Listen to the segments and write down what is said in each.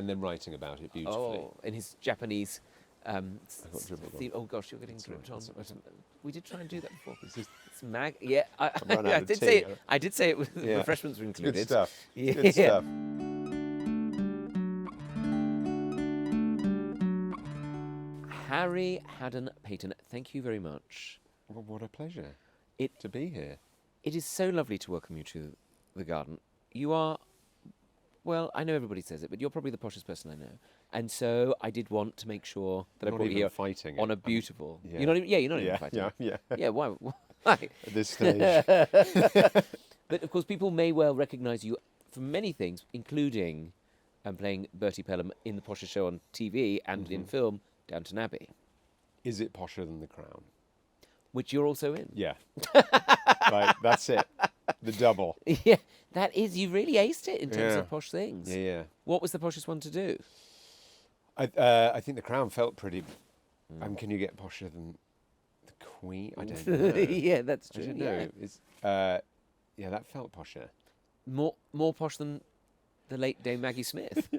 and then writing about it beautifully. Oh, in his Japanese dribbled on. theme. Oh gosh, you're getting dripped on. That's- We did try and do that before. It's just It's Yeah, I've run out I of did tea. say it. I did say it. With Yeah. refreshments were included. good stuff. Yeah. Good stuff. Harry Hadden-Paton, thank you very much. Well, what a pleasure It to be here. It is so lovely to welcome you to the garden. You are, well, I know everybody says it, but you're probably the poshest person I know. And so I did want to make sure that Not I brought you even here fighting on it. a beautiful. Yeah. You're not even. Yeah, you're not even Yeah, fighting. yeah. Yeah. Why? At this stage. But of course, people may well recognise you from many things, including playing Bertie Pelham in the poshest show on TV and in film, Downton Abbey, Is it posher than The Crown? which you're also in. Yeah. Right, that's it. The double. Yeah, that is. You really aced it in terms Yeah. of posh things. Yeah, yeah. What was the poshest one to do? I think The Crown felt pretty... can you get posher than The Queen? I don't know. Yeah, that's I true. don't Yeah. know. It's, yeah, that felt posher. More posh than the late Dame Maggie Smith.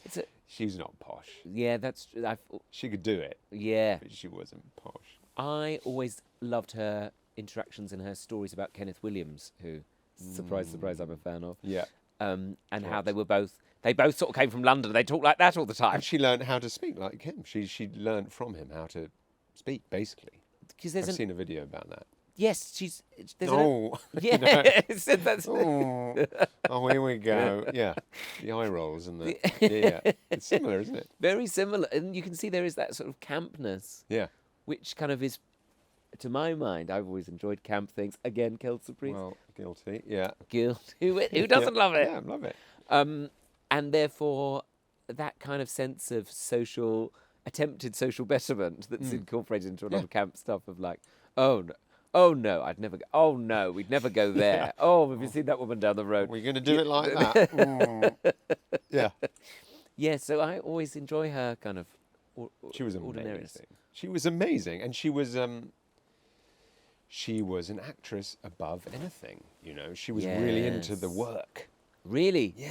It's a, She's not posh. yeah, that's true. She could do it, Yeah, but she wasn't posh. I always loved her interactions and her stories about Kenneth Williams, who, surprise, surprise, I'm a fan of. Yeah. And how Right. they both sort of came from London. They talk like that all the time. And she learned how to speak like him. She learned from him how to speak, basically. Because I've seen a video about that. yes, there's Oh, yeah, that's oh, here we go. Yeah, the eye rolls and the yeah. It's similar, isn't it? very similar, and you can see there is that sort of campness, Yeah. which kind of is, to my mind, I've always enjoyed camp things. Again, Kelso Priest, Well, guilty. Yeah. Guild, who doesn't love it? Yeah, love it. And therefore, that kind of sense of attempted social betterment that's incorporated into a lot of camp stuff of like, oh no, I'd never go. Oh no, we'd never go there. Oh, have you seen that woman down the road? We're going to do it like that. Yeah. Yeah, so I always enjoy her kind of She was ordinariness. amazing. She was amazing, and she was an actress above anything. You know, she was really into the Yes. work. Really? Yeah.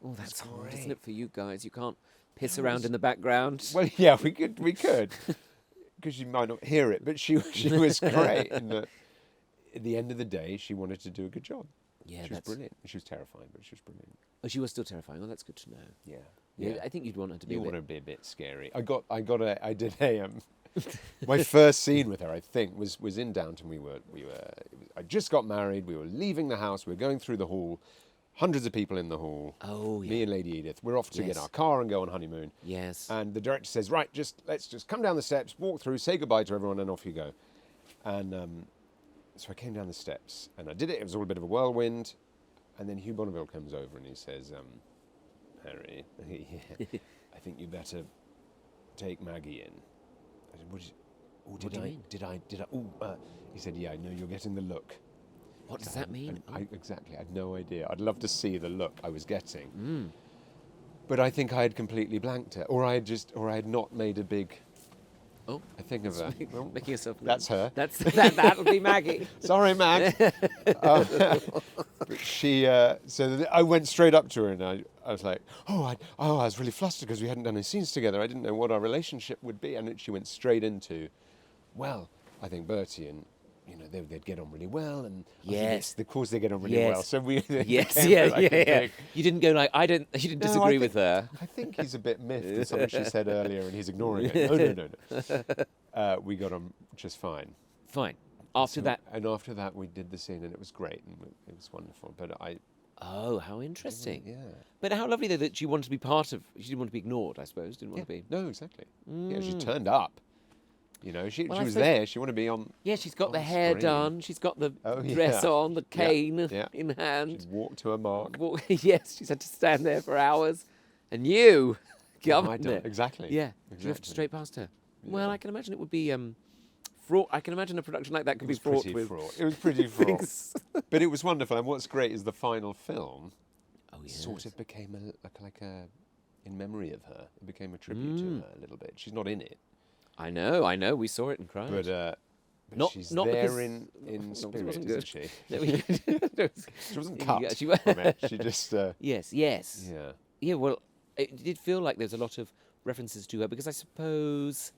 Oh, that's hard, great. isn't it, for you guys? You can't piss around in the background. Well, yeah, we could, because you might not hear it, but she was great. And at the end of the day, she wanted to do a good job. Yeah, she was brilliant. She was terrifying, but she was brilliant. Oh, she was still terrifying. Oh, that's good to know. Yeah, Yeah, I think you'd want her to be You a want bit... to be a bit scary. I did a my first scene with her, I think, was in Downton. I just got married. We were leaving the house. We were going through the hall. Hundreds of people in the hall. Oh, yeah. Me and Lady Edith. We're off to get Yes. our car and go on honeymoon. Yes. And the director says, right, let's just come down the steps, walk through, say goodbye to everyone, and off you go. And so I came down the steps, and I did it. It was all a bit of a whirlwind. And then Hugh Bonneville comes over and he says, Harry, I think you better take Maggie in. I said, What do you mean? He said, yeah, I know you're getting the look. What does that mean? Exactly, I had no idea. I'd love to see the look I was getting. Mm. But I think I had completely blanked it, or I had not made a big... Oh, I think of her. making yourself... That's her. That'll be Maggie. Sorry, Mag. But she, I went straight up to her and I was like, I was really flustered because we hadn't done any scenes together. I didn't know what our relationship would be. And then she went straight into, well, I think Bertie and, they'd get on really well. And Yes. of course they get on really Yes. well. So we Yes, became yeah, like a yeah. big- You didn't go like, you didn't No, disagree I with her. I think he's a bit miffed with something she said earlier and he's ignoring it. No. We got on just fine. Fine. After that... And after that, we did the scene, and it was great, and it was wonderful. But Oh, how interesting. yeah, But how lovely, though, that she wanted to be part of... She didn't want to be ignored, I suppose. Didn't want to be... no, exactly. Yeah, she turned up. She Well, I was suppose- there. She wanted to be on. Yeah, she's got on the hair screen. done. She's got the Oh, dress yeah. on, the cane yeah. in hand. She'd walk to her mark. Yes, she's had to stand there for hours. And you... I don't- exactly. Yeah, Exactly. drift straight past her. Yeah. Well, I can imagine it would be fraught. I can imagine a production like that It could was be fraught pretty with fraught. It was pretty fraught. things. But it was wonderful. And what's great is the final film Oh, yes. sort of became in memory of her. It became a tribute to her a little bit. She's not in it, I know. We saw it and cried. but Not- she's not there because- in not because it spirit, wasn't isn't good. she? No, we- She wasn't Yeah, cut she- from it. She just yes. yeah. Yeah, well, it did feel like there's a lot of references to her, because I suppose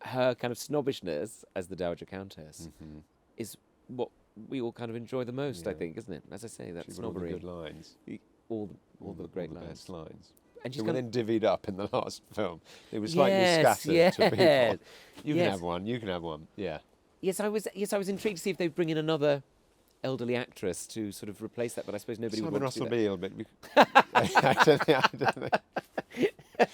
her kind of snobbishness as the Dowager Countess is what we all kind of enjoy the most, I think, isn't it? As I say, that She's got all the snobbery. good lines. All the great all the lines. best lines. And They she's were kind then divvied up in the last film. They were slightly Yes, scattered to people. yes, You yes. can have one. You can have one. Yeah. Yes, I was intrigued to see if they'd bring in another elderly actress to sort of replace that, but I suppose nobody would Simon want to Russell do Beale, but I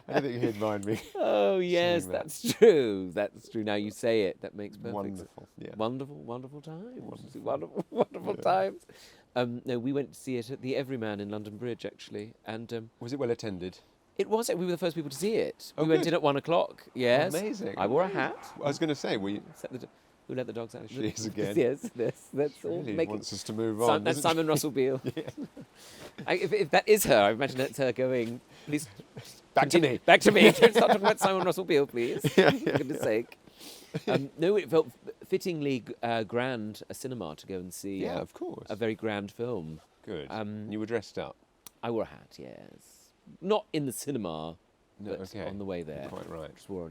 don't think he'd mind me. that. Oh yes, Saying that. that's true. That's true. Now you say it, that makes perfect sense. Wonderful. Yeah. Wonderful times. Wonderful times. No, we went to see it at the Everyman in London Bridge, actually, and Was it well attended? it was. We were the first people to see it. Oh, We went good. in at 1:00. Yes, Amazing. I wore a hat. I was going to say, we Who let the dogs out? She is again. Yes, that's all. really Make wants us to move That's on. doesn't Simon Russell Beale. If that is her, I imagine it's her going, please. Back to me. Back to me. Don't start talking about Simon Russell Beale, please. For goodness sake. No, it felt fittingly grand a cinema to go and see Yeah, of course. a very grand film. Good. Um, You were dressed up. I wore a hat, yes. Not in the cinema, No, but okay. on the way there. Quite right. Just wore a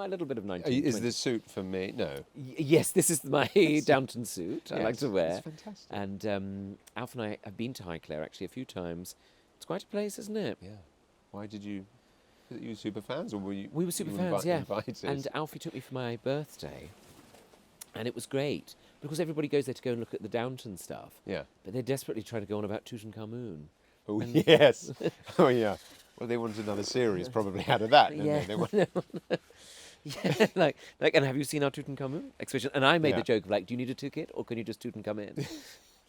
little bit of 1920s. Is the suit for me? No. Yes, this is my Downton suit I like Yes, to wear. It's fantastic. And Alf and I have been to Highclere actually a few times. It's quite a place, isn't it? Yeah. Why did you? Was it you super fans, or were you? We were super you fans, yeah. Invited? And Alfie took me for my birthday, and it was great because everybody goes there to go and look at the Downton stuff. Yeah. But they're desperately trying to go on about Tutankhamun. Oh yes. Oh yeah. Well, they wanted another series probably out of that. Didn't Yeah. They? They want- Yeah, like, and have you seen our Tutankhamun exhibition? And I made Yeah. the joke of like, do you need a ticket or can you just Tutankhamun?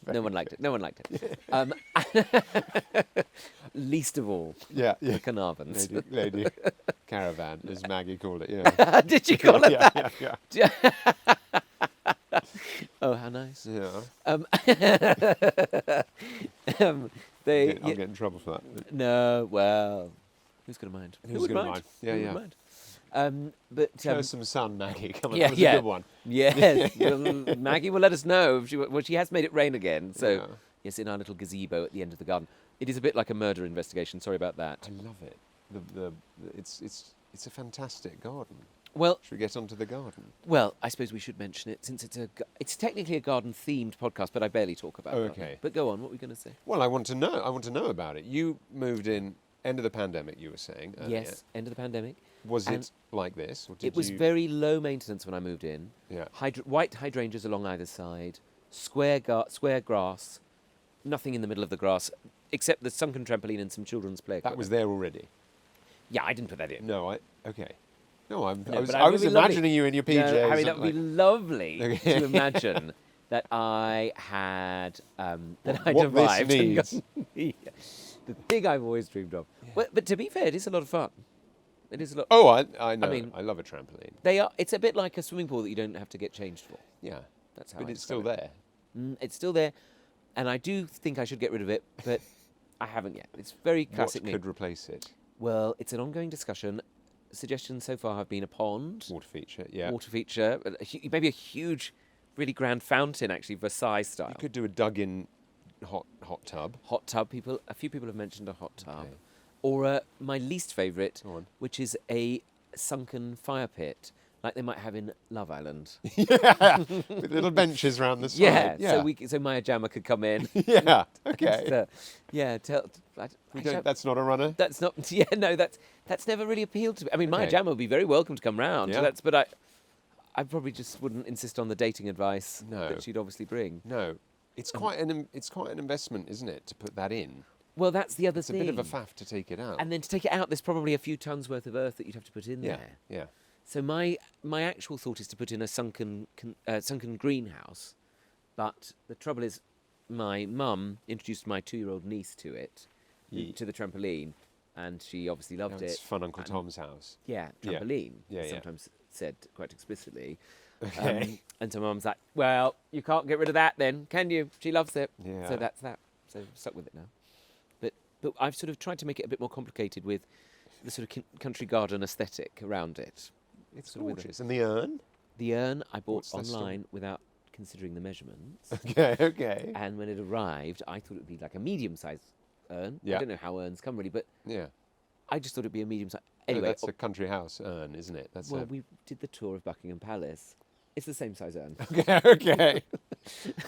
No one liked it. No one liked it. Least of all, yeah. the Yeah. Carnarvons. Lady caravan, as Maggie called it. Yeah. Did you call it yeah, that? yeah. Oh, how nice. Yeah. They I'll get in trouble for that. no, well, who's gonna mind? Who's Who would gonna mind? mind? Yeah, Who would yeah. mind? But Show some sun, Maggie. Come on, yeah, that was yeah. a good one. yes, well, Maggie will let us know if she has made it rain again. So Yeah. yes, in our little gazebo at the end of the garden. It is a bit like a murder investigation. Sorry about that. I love it. It's a fantastic garden. Well, Should we get onto the garden? I suppose we should mention it since it's technically a garden-themed podcast, but I barely talk about it. Okay. But go on. What were we going to say? Well, I want to know about it. You moved in end of the pandemic. You were saying. Earlier. Yes, end of the pandemic. Was And it like this, or did It was you? very low maintenance when I moved in. Yeah. White hydrangeas along either side, square grass, nothing in the middle of the grass, except the sunken trampoline and some children's play That equipment. was there already. Yeah, I didn't put that in. No, okay. No, I was but I was would be lovely. imagining you in your PJs. No, Harry, and that would be like- lovely Okay. to imagine that I had that I'd what this arrived. and needs. gone- Yeah. The thing I've always dreamed of. Yeah. But to be fair, it is a lot of fun. It is a lot. Oh, I know. I mean- love a trampoline. They are. It's a bit like a swimming pool that you don't have to get changed for. Yeah. That's how. But I it's still describe it. there. It's still there, and I do think I should get rid of it, but I haven't yet. It's very classic What me. could replace it? Well, it's an ongoing discussion. Suggestions so far have been a pond, Water feature. Yeah. water feature, maybe a huge, really grand fountain, actually Versailles style. You could do a dug-in hot tub. Hot tub. A few people have mentioned a hot tub, Okay. or my least favourite, Go on. which is a sunken fire pit, like they might have in Love Island. Yeah. With little benches around the side. Yeah. So Maya Jama could come in. Yeah. Okay. And, yeah. That's not a runner. That's not. Yeah, no, that's never really appealed to me. I mean, Maya Okay. Jama would be very welcome to come round. Yeah. But I probably just wouldn't insist on the dating advice No. that she'd obviously bring. No. It's quite an investment, isn't it, to put that in? Well, that's the other It's a thing. bit of a faff to take it out. And then to take it out, there's probably a few tons worth of earth that you'd have to put in yeah. there. Yeah. So my actual thought is to put in a sunken greenhouse, but the trouble is, my mum introduced my 2-year-old niece to it, Ye- to the trampoline, and she obviously No, loved it's it. fun Uncle And- Tom's house. Yeah, Yeah. trampoline. Yeah, yeah. Sometimes said quite explicitly. Okay. And so mum's like, well, you can't get rid of that then, can you? She loves it. Yeah. So that's that. So stuck with it now. But I've sort of tried to make it a bit more complicated with the sort of country garden aesthetic around it. It's sort of with gorgeous. And the urn? The urn I bought What's the story? online without considering the measurements. Okay. And when it arrived, I thought it would be like a medium-sized urn. Yeah. I don't know how urns come really, but Yeah. I just thought it'd be a medium size. No, Anyway, that's a country house urn, isn't it? That's well, we did the tour of Buckingham Palace. It's the same size urn. okay.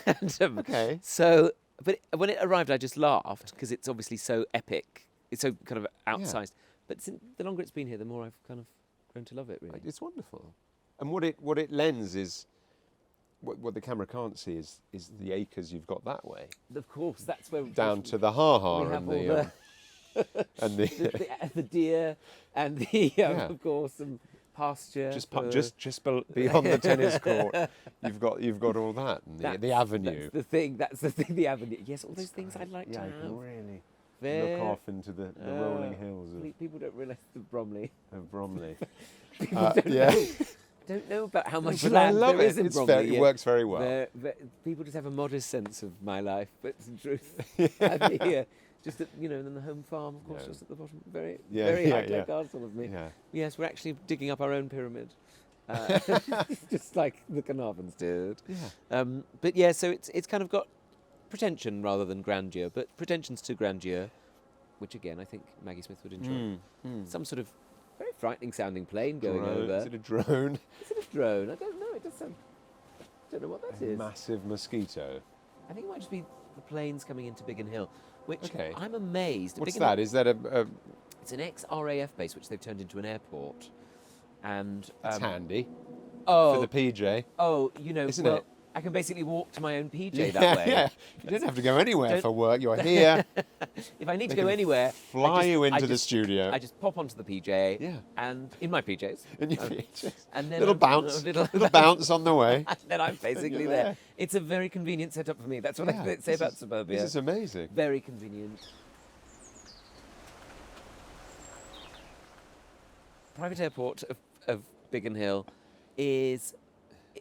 And, Okay. So, but when it arrived, I just laughed because it's obviously so epic. It's so kind of outsized. But the longer it's been here, the more I've kind of grown to love it. Really, It's wonderful. And what it lends is what the camera can't see is the acres you've got that way, of course, that's where down to the ha-ha we have and all the and the the deer and the Yeah. of course some pasture. just beyond the tennis court, you've got all that and the avenue. That's the thing. The avenue. Yes, all those things I'd like to You have. can really Very- look off into the rolling hills People don't realise the Bromley. of Bromley. People don't know about how much But I land love there it. is in It's Bromley. it works very well. People just have a modest sense of my life, but it's the truth. And here, just at, then the home farm, of course, Yeah. just at the bottom, very Yeah, high-tech yeah. castle of me. Yeah. Yes, we're actually digging up our own pyramid, just like the Carnarvons did. Yeah. But yeah, so it's kind of got pretension rather than grandeur, but pretensions to grandeur, which again I think Maggie Smith would enjoy. Some sort of very frightening sounding plane going over. Is it a drone? Is it a drone? I don't know. It does sound. I don't know what that is. Massive mosquito. I think it might just be the planes coming into Biggin Hill, which Okay. I'm amazed. What's Biggin that? Hill- Is that a It's an ex-RAF base which they've turned into an airport, and that's handy oh, for the PJ? Isn't it? I can basically walk to my own PJ that way. Yeah. You don't have to go anywhere Don't- for work. You're here. If I need to They go can anywhere, Fly you I into the just- studio. I just pop onto the PJ. Yeah. And in my PJs. And your PJs. And then Little I'm- bounce. little- Little bounce on the way. And then I'm basically you're there. there. It's a very convenient setup for me. That's what Yeah, I say this about is- suburbia. This is amazing. Very convenient. Private airport of Biggin Hill is...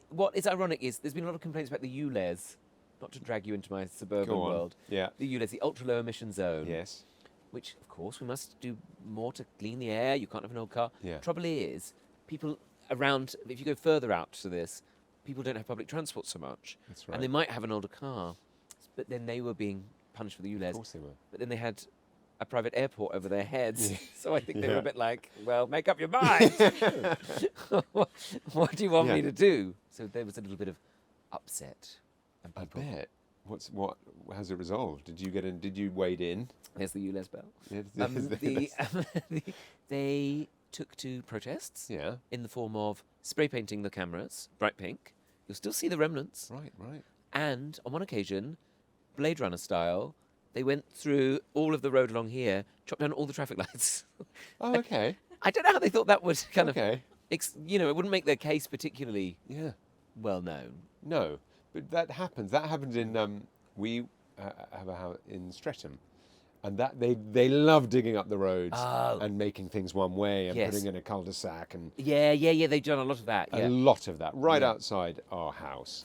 What is ironic is there's been a lot of complaints about the ULEZ, not to drag you into my suburban Go on. world. Yeah. The ULEZ, the ultra-low emission zone. Yes. Which, of course, we must do more to clean the air. You can't have an old car. Yeah. Trouble is, people around, if you go further out to this, people don't have public transport so much. That's right. And they might have an older car. But then they were being punished for the ULEZ. Of course they were. But then they had a private airport over their heads. Yeah. So I think they were Yeah. a bit like, well, make up your mind. what do you want me Yeah. to do? So there was a little bit of upset. And I people, bet. How's it resolved? Did you get in? Did you wade in? There's the ULEZ bell. Yeah. They took to protests Yeah. in the form of spray painting the cameras bright pink. You'll still see the remnants. Right. Right. And on one occasion, Blade Runner style, they went through all of the road along here, chopped down all the traffic lights. Oh, okay. I don't know how they thought that would kind Okay. it wouldn't make their case particularly Yeah. well known. No, but that happens. That happens in we have a house in Streatham, and that they love digging up the roads Oh. and making things one way and Yes. putting in a cul-de-sac and Yeah, they've done a lot of that. a Yeah. lot of that right Yeah. outside our house,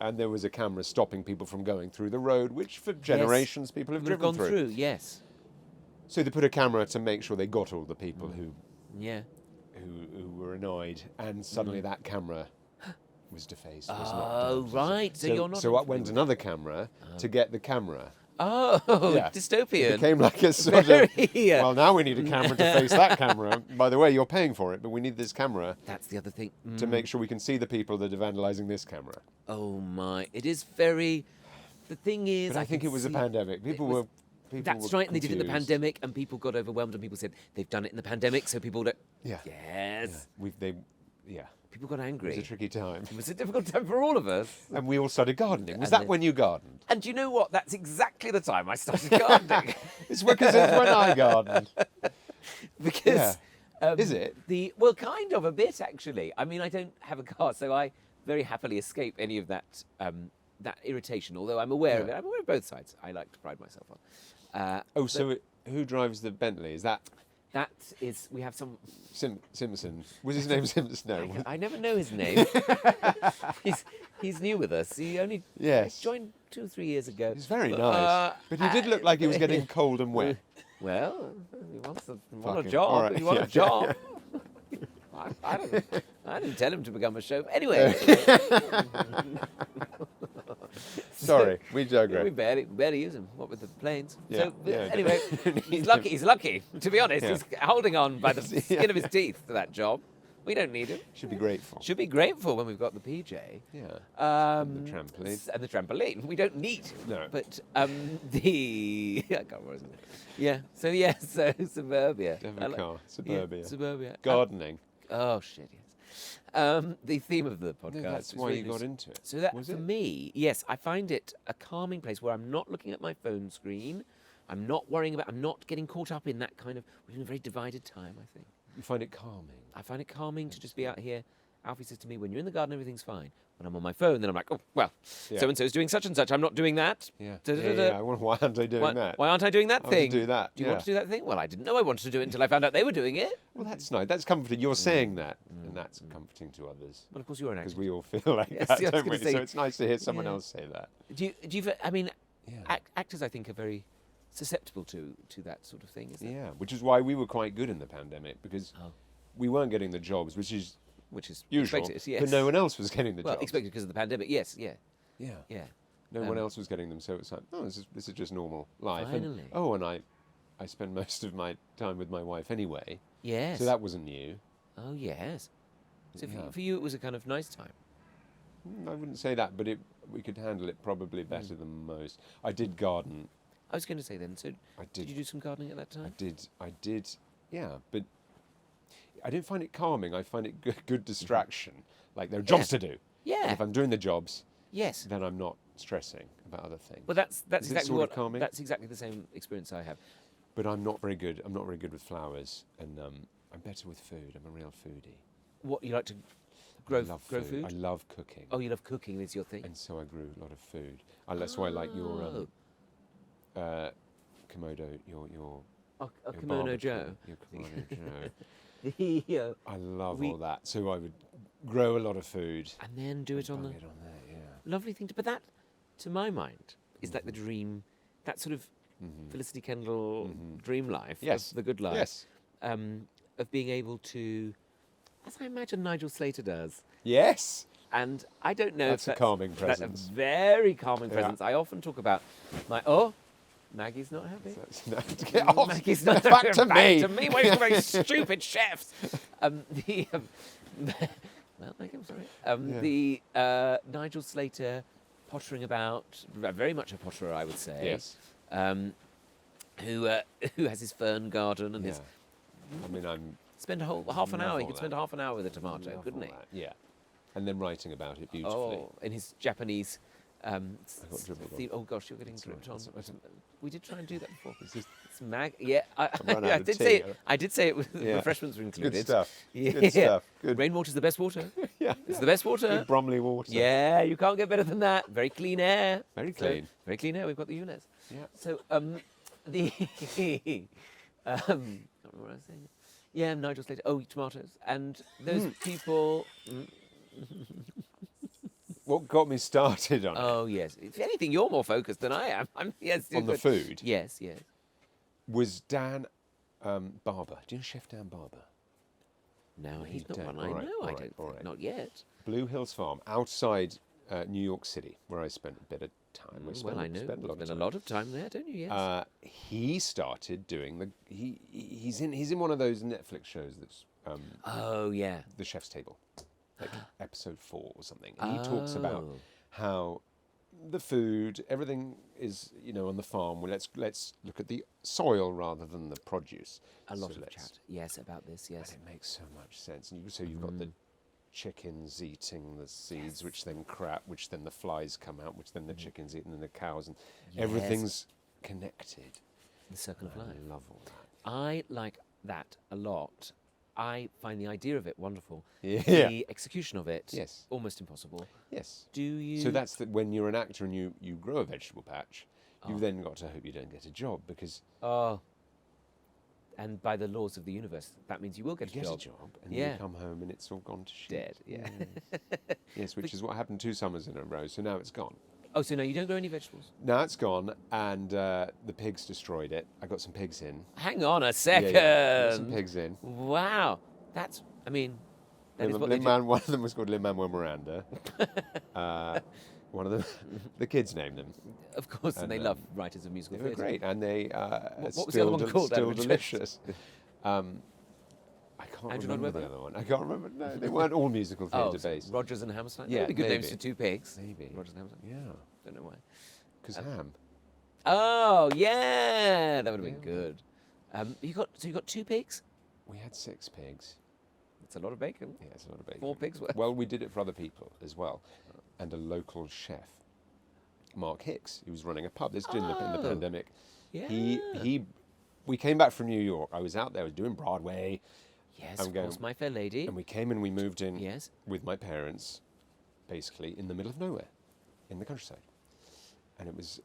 and there was a camera stopping people from going through the road, which for generations people have Would have driven gone through. through, yes. So they put a camera to make sure they got all the people Yeah. who were annoyed, and suddenly that camera was defaced. Was not Oh, done. right. So you're not. So up went another camera to get the camera. Oh, Yeah. dystopian. It became like a sort of, Very, yeah. well, now we need a camera to face that camera. By the way, you're paying for it, but we need this camera That's the other thing. to make sure we can see the people that are vandalising this camera. Oh my! It is very. The thing is, But I think can it was a see- pandemic. People was- were. That's right. And they did it in the confused. pandemic, and people got overwhelmed, and people said they've done it in the pandemic, so people don't. Yeah. Yes. Yeah. People got It angry. was a tricky time. It was a difficult time for all of us. And we all started gardening. Was And that then- when you gardened? And do you know what? That's exactly the time I started gardening. It's because it's when I gardened. Because Is it? Well, kind of a bit actually. I mean, I don't have a car, so I very happily escape any of that that irritation. Although I'm aware of it. I'm aware of both sides. I like to pride myself on. Who drives the Bentley? Is that That is, we have some. Simpson? Was his name Simpson? No. I never know his name. he's new with us. He only Yes. joined 2 or 3 years ago. He's very But, nice. But he did look like he was getting cold and wet. Well, he wants a Fucking- job. all right, He wants yeah, a job. I didn't tell him to become a chauffeur. Anyway. Sorry, we Yeah, digress. we barely use them. What with the planes? Yeah, So yeah. anyway, he's lucky. He's lucky. To be honest, Yeah. he's holding on by the Yeah, skin of his teeth to that job. We don't need him. Should be grateful. Should be grateful when we've got the PJ. Yeah. The trampoline. And the trampoline. We don't need. No. But the I can't remember. Yeah. So suburbia. Have a car. Suburbia. Yeah, suburbia. Gardening. Oh shit! Yes. The theme of the podcast. No, that's is why really you got loose. into it. So that was for it? me, yes, I find it a calming place where I'm not looking at my phone screen. I'm not worrying about. I'm not getting caught up in that kind of. We're in a very divided time, I think. You find it calming. I find it calming to just be out here. Alfie says to me, when you're in the garden, everything's fine. When I'm on my phone, then I'm like, oh, well, Yeah. so-and-so's doing such and such. I'm not doing that. Yeah. Da-da-da-da. Yeah. Why aren't I doing that? Why aren't I doing that I want to thing? do that, Do you want to do that thing? Well, I didn't know I wanted to do it until I found out they were doing it. Well, that's nice. That's comforting. You're saying that, and that's comforting to others. Well, of course, you're an actor. Because we all feel like Yes, that, I was don't gonna we? say- So it's nice to hear someone Yeah. else say that. Do you? I mean, Yeah. actors, I think, are very susceptible to that sort of thing, isn't it? Yeah, which is why we were quite good in the pandemic, because Oh. we weren't getting the jobs, which is Which is usual, expected, yes. but no one else was getting the Well, jobs. expected because of the pandemic. Yes, yeah, Yeah. yeah. No one Um, else was getting them, so it's like, oh, this is just normal life. Finally. And I spend most of my time with my wife anyway, Yes. so that wasn't new. Oh, yes. So Yeah. for you, it was a kind of nice time. I wouldn't say that, but we could handle it probably better than most. I did garden. I was going to say then. So I did did. you do some gardening at that time? I did. Yeah, but I didn't find it calming. I find it good distraction. Like there are jobs to do. Yeah. And if I'm doing the jobs, Yes. then I'm not stressing about other things. Well, that's Is it exactly sort of what. calming? That's exactly the same experience I have. But I'm not very good. I'm not very good with flowers, and I'm better with food. I'm a real foodie. What you like to I grow love food? I love cooking, Oh, you love cooking. Is your thing? and so I grew a lot of food. That's why I like your Komodo, your Oh, a your Kimono barbecue, Joe. Your Kimono Joe. Yeah. I love We- all that. So I would grow a lot of food. And then do it on the Bung it on there, yeah. lovely thing. But that, to my mind, is like the dream. That sort of Felicity Kendall dream life. Yes. Of the good life. Yes. Of being able to, as I imagine Nigel Slater does. Yes. And I don't know That's if a calming That's presence. a very calming Yeah. presence. I often talk about Maggie's not happy. Get off. Maggie's not Back to me. To me. Why are you very stupid chefs? Well, Maggie, I'm sorry. The Nigel Slater pottering about, very much a potterer, I would say. Yes. Who has his fern garden and Yeah. his I mean, I'm. spend a whole half an Love hour. He all could spend that. half an hour with a tomato, love couldn't all he? that, yeah. And then writing about it beautifully. Oh, in his Japanese. got dribbled on. Oh gosh, you're getting That's all dripped right, on. that's all right. We did try and do that before. It's just It's Yeah, run out I of did tea. say it. I did say it. With Yeah. refreshments were included. good stuff. Yeah. Good stuff. Good. Rainwater's the best water. Yeah. It's the best water. Good Bromley water. Yeah, you can't get better than that. Very clean air. Very So, clean. very clean air. We've got the units. Yeah. So the I can't remember what I was saying. Yeah, Nigel Slater. Oh, tomatoes. And those people. What got me started on it Oh yes. If anything, you're more focused than I am. Yes. on the but- food Yes. Yes. was Dan Barber. Do you know Chef Dan Barber? No, he's You not don't. one I All right, know. all I right, don't all think. right. Not yet. Blue Hills Farm, outside New York City, where I spent a bit of time. Well, I know. Spent a lot of Spend time. a lot of time there, don't you? Yes. He started doing the. He's in one of those Netflix shows that's Oh yeah. The Chef's Table, like episode 4 or something. And he talks about Oh. how the food, everything is on the farm. Well, let's look at the soil rather than the produce. A lot So of let's- chat. Yes, about this. Yes. And it makes so much sense. And so you've got the chickens eating the seeds, which then crap, which then the flies come out, which then the chickens eat, and then the cows, and everything's connected. The circle of life. I love all that. I like that a lot. I find the idea of it wonderful. Yeah. The execution of it, Yes. almost impossible. Yes. Do you? So that's when you're an actor and you grow a vegetable patch, Oh. you've then got to hope you don't get a job, because Oh. And by the laws of the universe, that means you will get you a get job. a job and then Yeah. you come home and it's all gone to shit. Dead. Yeah. Yes, which is what happened 2 summers in a row. So now it's gone. Oh, so no, you don't grow any vegetables. Now it's gone, and the pigs destroyed it. I got some pigs in. Hang on a Yeah, second. got some pigs in. Wow. That's. I mean, that is what they do. One of them was called Lin-Manuel Miranda. One of them, the kids named them. Of course, and they love writers of musical They were theatre. great, and they What was the other one called, out Still of interest? delicious. I can't Andrew Lloyd remember the Webber? other one. I can't remember. No, they weren't all musical theatre based. Rogers and Hammerstein? Yeah, That'd be good names maybe. for two pigs. Maybe. Rogers and Hammerstein. Yeah, Don't know why. because ham. Oh, yeah! That would have been Yeah. good. You got two pigs? We had 6 pigs. That's a lot of bacon. Yeah, it's a lot of bacon. 4 pigs worth. Well, we did it for other people as well, and a local chef, Mark Hicks, who was running a pub. This was in the Oh. pandemic. Yeah. We came back from New York. I was out there. I was doing Broadway. Yes, I'm of course, going- My Fair Lady. And we came and we moved in Yes. with my parents, basically in the middle of nowhere, in the countryside, and it was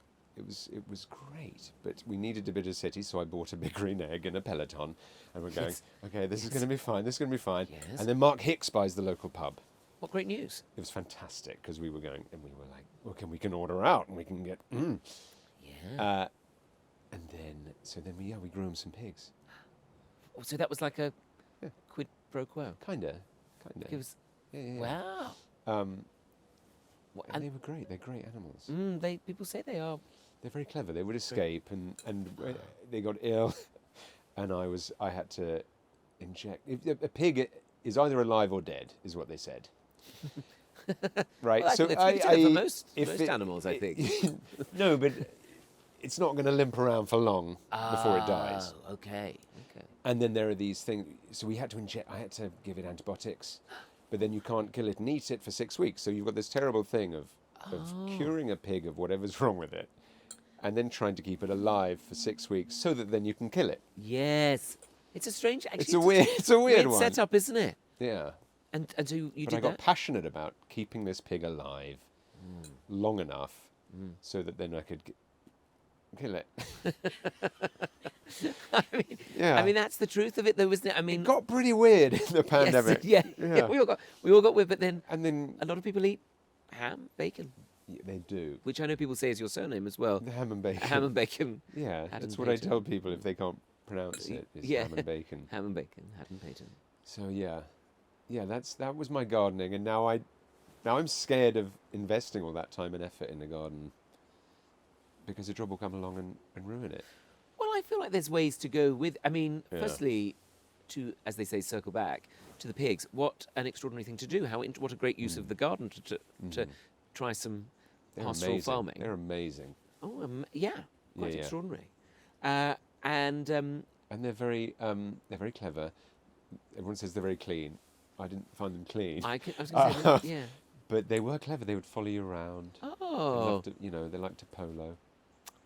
great. But we needed a bit of city, so I bought a big green egg and a Peloton, and we're going, Yes. okay, this is going to be fine. This is going to be fine. Yes. And then Mark Hicks buys the local pub. What great news. It was fantastic because we were going and we were like, okay, we can order out and we can get. Yeah. And then we grew him some pigs. So that was like a Yeah. quid pro quo. Kinda. It was, Yeah. wow. What- And they were great. They're great animals. People say they are. They're very clever. They would escape, and they got ill, and I had to inject. A pig is either alive or dead, is what they said. Right. Well, so that's for most animals, I think. No, but it's not going to limp around for long before it dies. Oh, okay. And then there are these things. So we had to inject. I had to give it antibiotics, but then you can't kill it and eat it for 6 weeks. So you've got this terrible thing of curing a pig of whatever's wrong with it, and then trying to keep it alive for 6 weeks so that then you can kill it. Yes. It's a strange. Actually, It's a weird one. setup, isn't it? Yeah. And so you But did I got that. passionate about keeping this pig alive long enough so that then I could kill it. Yeah. I mean, that's the truth of it, though, isn't it? I mean, It got pretty weird in the pandemic. Yes, yeah. We all got weird, but then And then a lot of people eat ham, bacon, yeah, they do. which I know people say is your surname as well. The ham and bacon. Ham and bacon. Yeah, that's Hadden-Paton. what I tell people if they can't pronounce it. Is Yeah. ham and bacon. Ham and bacon. Hadden-Paton. So yeah, that was my gardening, and now I'm scared of investing all that time and effort in the garden because a job will come along and ruin it. Well, I feel like there's ways to go with. I mean, Yeah. firstly, to, as they say, circle back to the pigs. What an extraordinary thing to do! What a great use of the garden to try some They're pastoral amazing. farming. They're amazing, Oh, quite Yeah. extraordinary. and they're very clever. Everyone says they're very clean. I didn't find them clean, I was going to say, that, yeah. but they were clever. They would follow you around. They Oh, loved it, they liked to polo.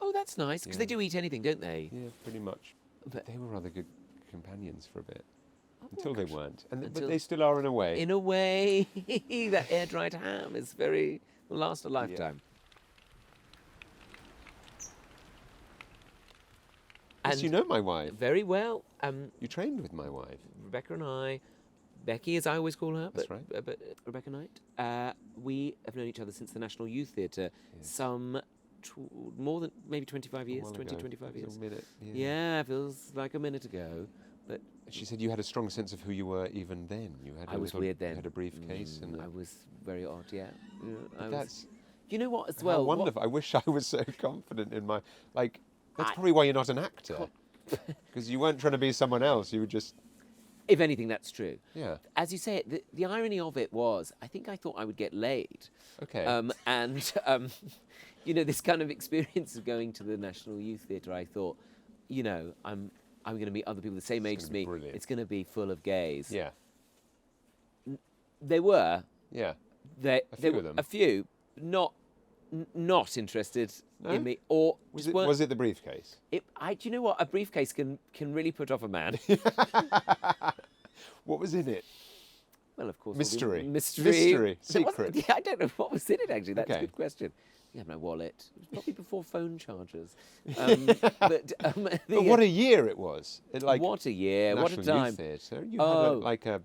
oh, that's nice because they Yeah. do eat anything, don't they? Yeah, pretty much. But They were rather good companions for a bit. Oh, Until they gosh. weren't. But Until- they still are in a way. in a way, that air-dried ham is will last a lifetime. Yes, you know my wife. Very well. You trained with my wife. Rebecca and I, Becky, as I always call her, That's but, right. but Rebecca Knight, we have known each other since the National Youth Theatre, some more than maybe 25 years, while 20, ago. 25 It was years. a minute, Yeah, feels like a minute ago. But She said you had a strong sense of who you were even then. You had I was weird then. You had a briefcase and I was very odd, yeah. I was, that's you know what, as how well? wonderful. I wish I was so confident in my that's I- probably why you're not an actor. Because you weren't trying to be someone else. You were just If anything, that's true. yeah. As you say, the irony of it was, I think I thought I would get laid. Okay. This kind of experience of going to the National Youth Theatre, I thought, I'm going to meet other people the same age gonna as be me. brilliant. It's going to be full of gays. yeah. They were. Yeah. There few were of them. a few, not interested No? in me, or Was just it, weren't. was it the briefcase? Do you know what? A briefcase can really put off a man. What was in it? Well, of course. all the Mystery. Mystery. Mystery. There wasn't- Secret. Yeah, I don't know what was in it, actually. That's a Okay. good question. You have my wallet. It was probably before phone chargers. But But what a year it was! what a year. What a National time. Youth Theatre. You Oh. had a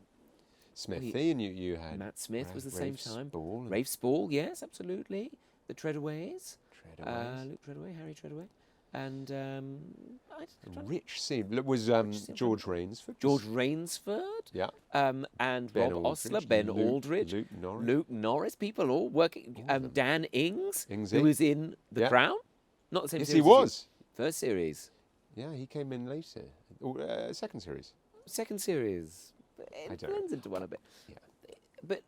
Smithy, and you had Matt Smith was the Rafe same time. Spall and Rafe Spall, yes, absolutely. The Treadaways. Treadaways. Luke Treadaway, Harry Treadaway. And I don't know. Rich scene. It was George Rainsford. George Rainsford. Yeah. And Ben Rob Aldridge, Osler, Ben Luke- Aldridge, Luke Norris. Luke Norris, people all working. Dan Ings, Ingsy. who was in The Yeah. Crown. Not the same Yes, series. he as you. was. First series. Yeah, he came in later. Second series. Second series. I It don't blends into one a bit. Yeah. But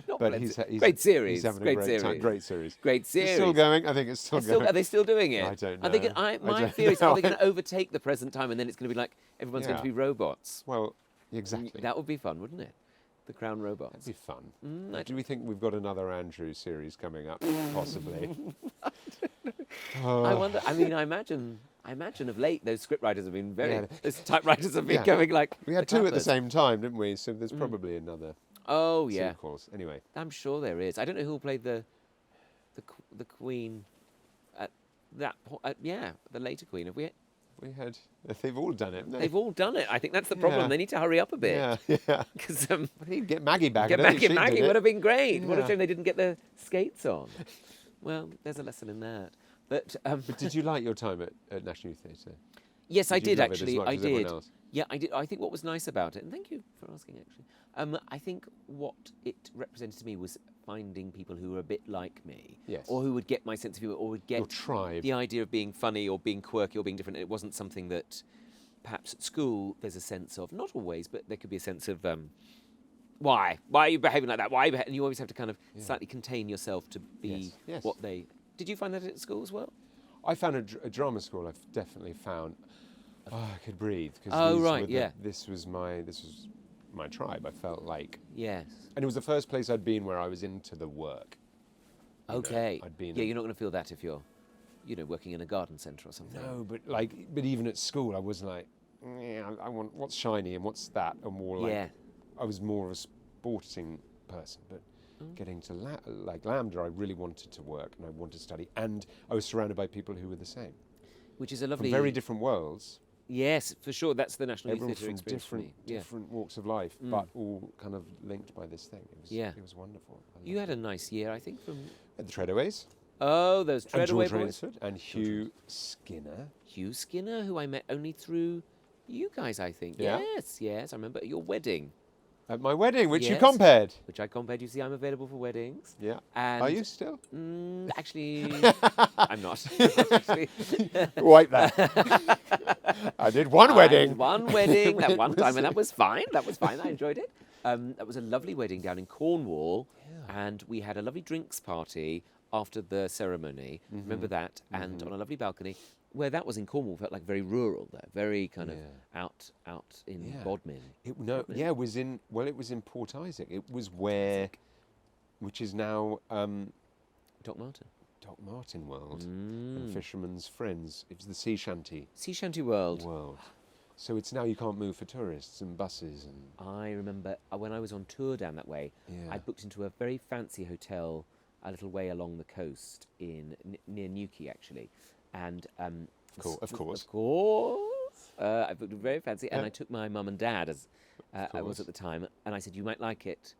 not But blends he's great series. He's having great a great series. time. Great series. Great series. It's still going. I think it's still going. Are they still doing it? I don't Are they know. I my don't theory is, are know. they going to overtake the present time and then it's going to be like everyone's going to Yeah. be robots? Well, exactly. That would be fun, wouldn't it? The Crown robots. That'd be fun. I Do we think we've got another Andrew series coming up? Possibly. I wonder. I mean, I imagine of late those scriptwriters have been very. Yeah. Those typewriters have been Yeah. going like. We had two at the clappers. same time, didn't we? So there's probably another Oh yeah, sequels. Anyway, I'm sure there is. I don't know who will play the Queen at that point. Yeah, the later Queen. Have we? we had. They've all done it. Haven't they? They've all done it. I think that's the problem. Yeah. They need to hurry up a bit. Yeah, yeah. Because I think get Maggie back. get I don't think she Maggie did it. would have been great. What a Yeah. shame they didn't get their skates on. Well, there's a lesson in that. But But did you like your time at National Youth Theatre? yes, I Did you did love it as actually. much I as everyone did. else? Yeah, I did. I think what was nice about it, and thank you for asking. Actually, I think what it represented to me was finding people who were a bit like me, Yes. or who would get my sense of humour, or would Your get tribe. the idea of being funny or being quirky or being different. It wasn't something that perhaps at school there's a sense of, not always, but there could be a sense of why are you behaving like that? Why? And you always have to kind of slightly contain yourself to be Yes, yes. what they. Did you find that at school as well? I found a drama school. I've definitely found. I could breathe. 'Cause Oh, these right, were yeah. This was my tribe. I felt like, Yes. and it was the first place I'd been where I was into the work. You know, Okay. I'd been. Yeah, you're not going to feel that if you're, working in a garden centre or something. No, but even at school, I was like, yeah, I want what's shiny and what's that, and more like. Yeah. I was more of a sporting person, but getting to Lambda, I really wanted to work and I wanted to study, and I was surrounded by people who were the same, Which is a from lovely. very different worlds. Yes, for sure. That's the National Youth Everyone Theatre from experience for me. different walks of life, but all kind of linked by this thing. It was wonderful. I You loved had a nice year, I think, from. it. At the Treadaways, Oh, those and Treadaway George boys. Rainsford, and Hugh Skinner. Hugh Skinner, who I met only through you guys, I think. Yeah? Yes, I remember at your wedding, At my wedding, which you Yes. compared. which I compared. You see, I'm available for weddings. Yeah. And Are you still? Actually, I'm not. Actually, Wipe that. I did one wedding. One wedding, that one time, and that was fine. That was fine. I enjoyed it. That was a lovely wedding down in Cornwall, and we had a lovely drinks party after the ceremony. Remember that? And on a lovely balcony, where that was in Cornwall, felt like very rural there, very kind of out in Yeah. Bodmin. It was in Port Isaac. It was where, which is now Doc Martin. Doc Martin World and Fisherman's Friends. It was the sea shanty Sea Shanty World. world. So it's now you can't move for tourists and buses and. I remember when I was on tour down that way, Yeah. I booked into a very fancy hotel a little way along the coast near Newquay, actually. And Of course. I booked it very fancy, and Yeah. I took my mum and dad, as I was course. at the time, and I said, you might like it.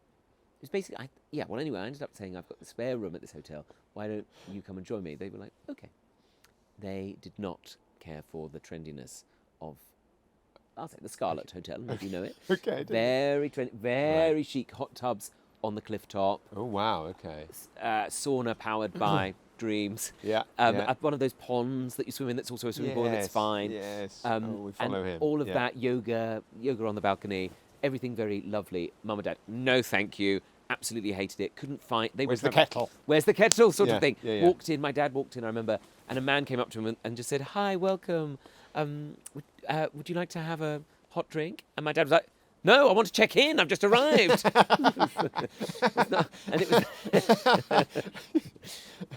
It was basically, anyway, I ended up saying, I've got the spare room at this hotel. Why don't you come and join me? They were like, okay. They did not care for the trendiness of, I'll say, the Scarlet Hotel. Maybe you know it. Okay. I didn't- Very trendy, very chic hot tubs on the cliff top. Oh wow. Okay. Sauna powered by Dreams. Yeah. At one of those ponds that you swim in that's also a swimming pool and it's fine. Yes. We we follow and him. all of Yeah. that, yoga on the balcony, everything very lovely. Mum and Dad, no thank you. Absolutely hated it. Couldn't find. Where's the kettle? Where's the kettle? Sort Yeah, of thing. yeah, yeah. Walked in. My dad walked in. I remember, and a man came up to him and just said, "Hi, welcome. Would you like to have a hot drink?" And my dad was like, "No, I want to check in. I've just arrived." And it was.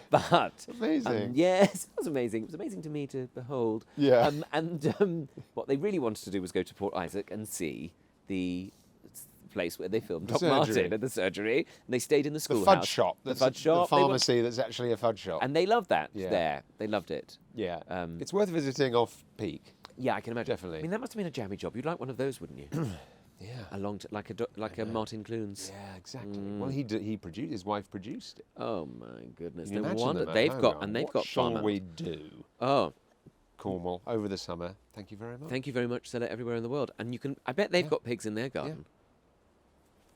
But Amazing. yes, it was amazing. It was amazing to me to behold. Yeah. What they really wanted to do was go to Port Isaac and see the place where they filmed The Doc surgery. Martin at the surgery. And they stayed in the The schoolhouse. fudge shop. The That's fudge shop. The They were- pharmacy that's actually a fudge shop. and they loved that Yeah. there. They loved it. Yeah. Um, It's worth visiting off peak. Yeah, I can imagine. Definitely. I mean, that must have been a jammy job. You'd like one of those, wouldn't you? Yeah. Like a Martin Clunes. Yeah, exactly. Well, he produced. His wife produced it. Oh my goodness! Can you No imagine wonder them at they've home got going, they've what got shall farm we out. do? Oh, Cornwall over the summer. Thank you very much. thank you very much. Sell it everywhere in the world, and you can. I bet they've got pigs in their garden.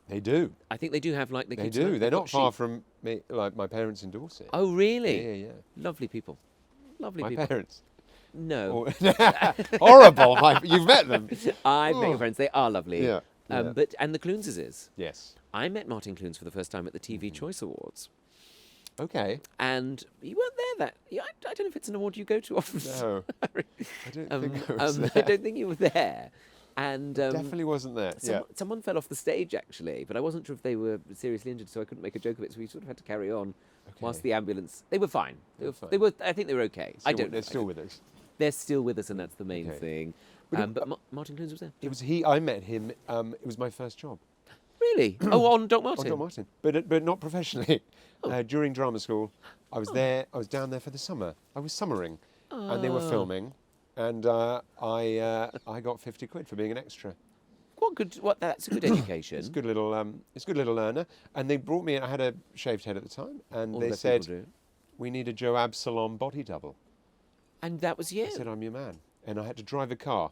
They do. I think they do have like the They kids. do. They've They're got not far sheep. from me, like my parents in Dorset. Oh really? Yeah, yeah. Lovely people. Lovely My people. parents. No, Horrible. You've met them. I've met Oh. your friends. They are lovely. Yeah. yeah. But and the Cluneses. Yes. I met Martin Clunes for the first time at the TV Choice Awards, Okay. and you weren't there. I don't know if it's an award you go to often. No. I don't think I was I there. don't think you were there. And Definitely wasn't there. Yeah. someone fell off the stage actually, but I wasn't sure if they were seriously injured, so I couldn't make a joke of it. So we sort of had to carry on whilst the ambulance. They were fine. They were. I think they were okay. I don't. They're still with us. They're still with us, and that's the main Okay. thing. But But Martin Clunes was there. It was he. I met him. It was my first job. Really? Oh, on Doc Martin. On John Martin, but not professionally. During drama school, I was there. I was down there for the summer. I was summering, and they were filming, and I got 50 quid for being an extra. That's a good education. It's a good little earner. And they brought me. I had a shaved head at the time, and All they the said, people do. "We need a Joe Absalom body double." And that was you. I said, "I'm your man," and I had to drive a car,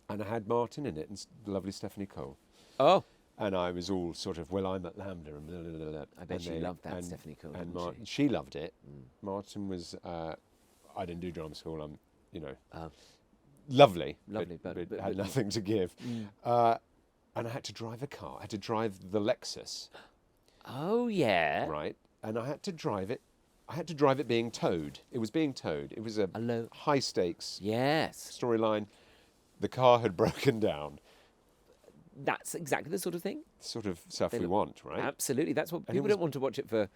and I had Martin in it, and the lovely Stephanie Cole. Oh. And I was all sort of, well, I'm at Lambda. And blah, blah, blah, blah. I bet she loved that, Stephanie Cole, And didn't she loved it. Martin was, I didn't do drama school. I'm, lovely. Lovely, but had nothing to give. And I had to drive a car. I had to drive the Lexus, Oh yeah. right? And I had to drive it. I had to drive it being towed. It was being towed. It was a Hello. high stakes Yes. storyline. The car had broken down. That's exactly the sort of thing. Sort of stuff They we look- want, right? Absolutely. That's what And it people was- don't want to watch it for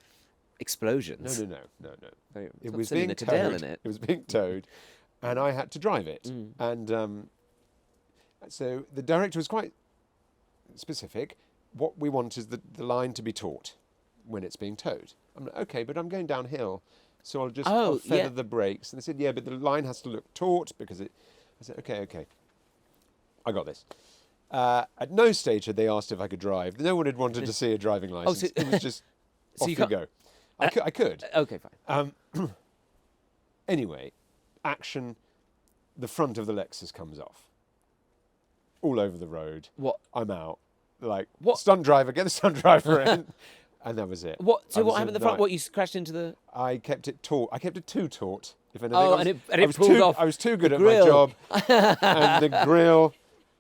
explosions. No. It's It got was Selena being Cadell towed. in it. It was being towed, and I had to drive it. And so the director was quite specific. What we want is the line to be taut when it's being towed. I'm like, okay, but I'm going downhill, so I'll feather the brakes. And they said, yeah, but the line has to look taut because it. I said, okay, I got this. At no stage had they asked if I could drive. No one had wanted to see a driving license. so- It was just So off you you can't- go. I could. Okay, fine. Anyway, action. The front of the Lexus comes off. All over the road. What? I'm out. Like, What? stunt driver, get the stunt driver in. And that was it. What? So I what was happened in at the front? night. What, you crashed into the? I kept it taut. I kept it too taut. If anything, Oh, I was, and I it was pulled too, off I was too good the at my grill. job, and the grill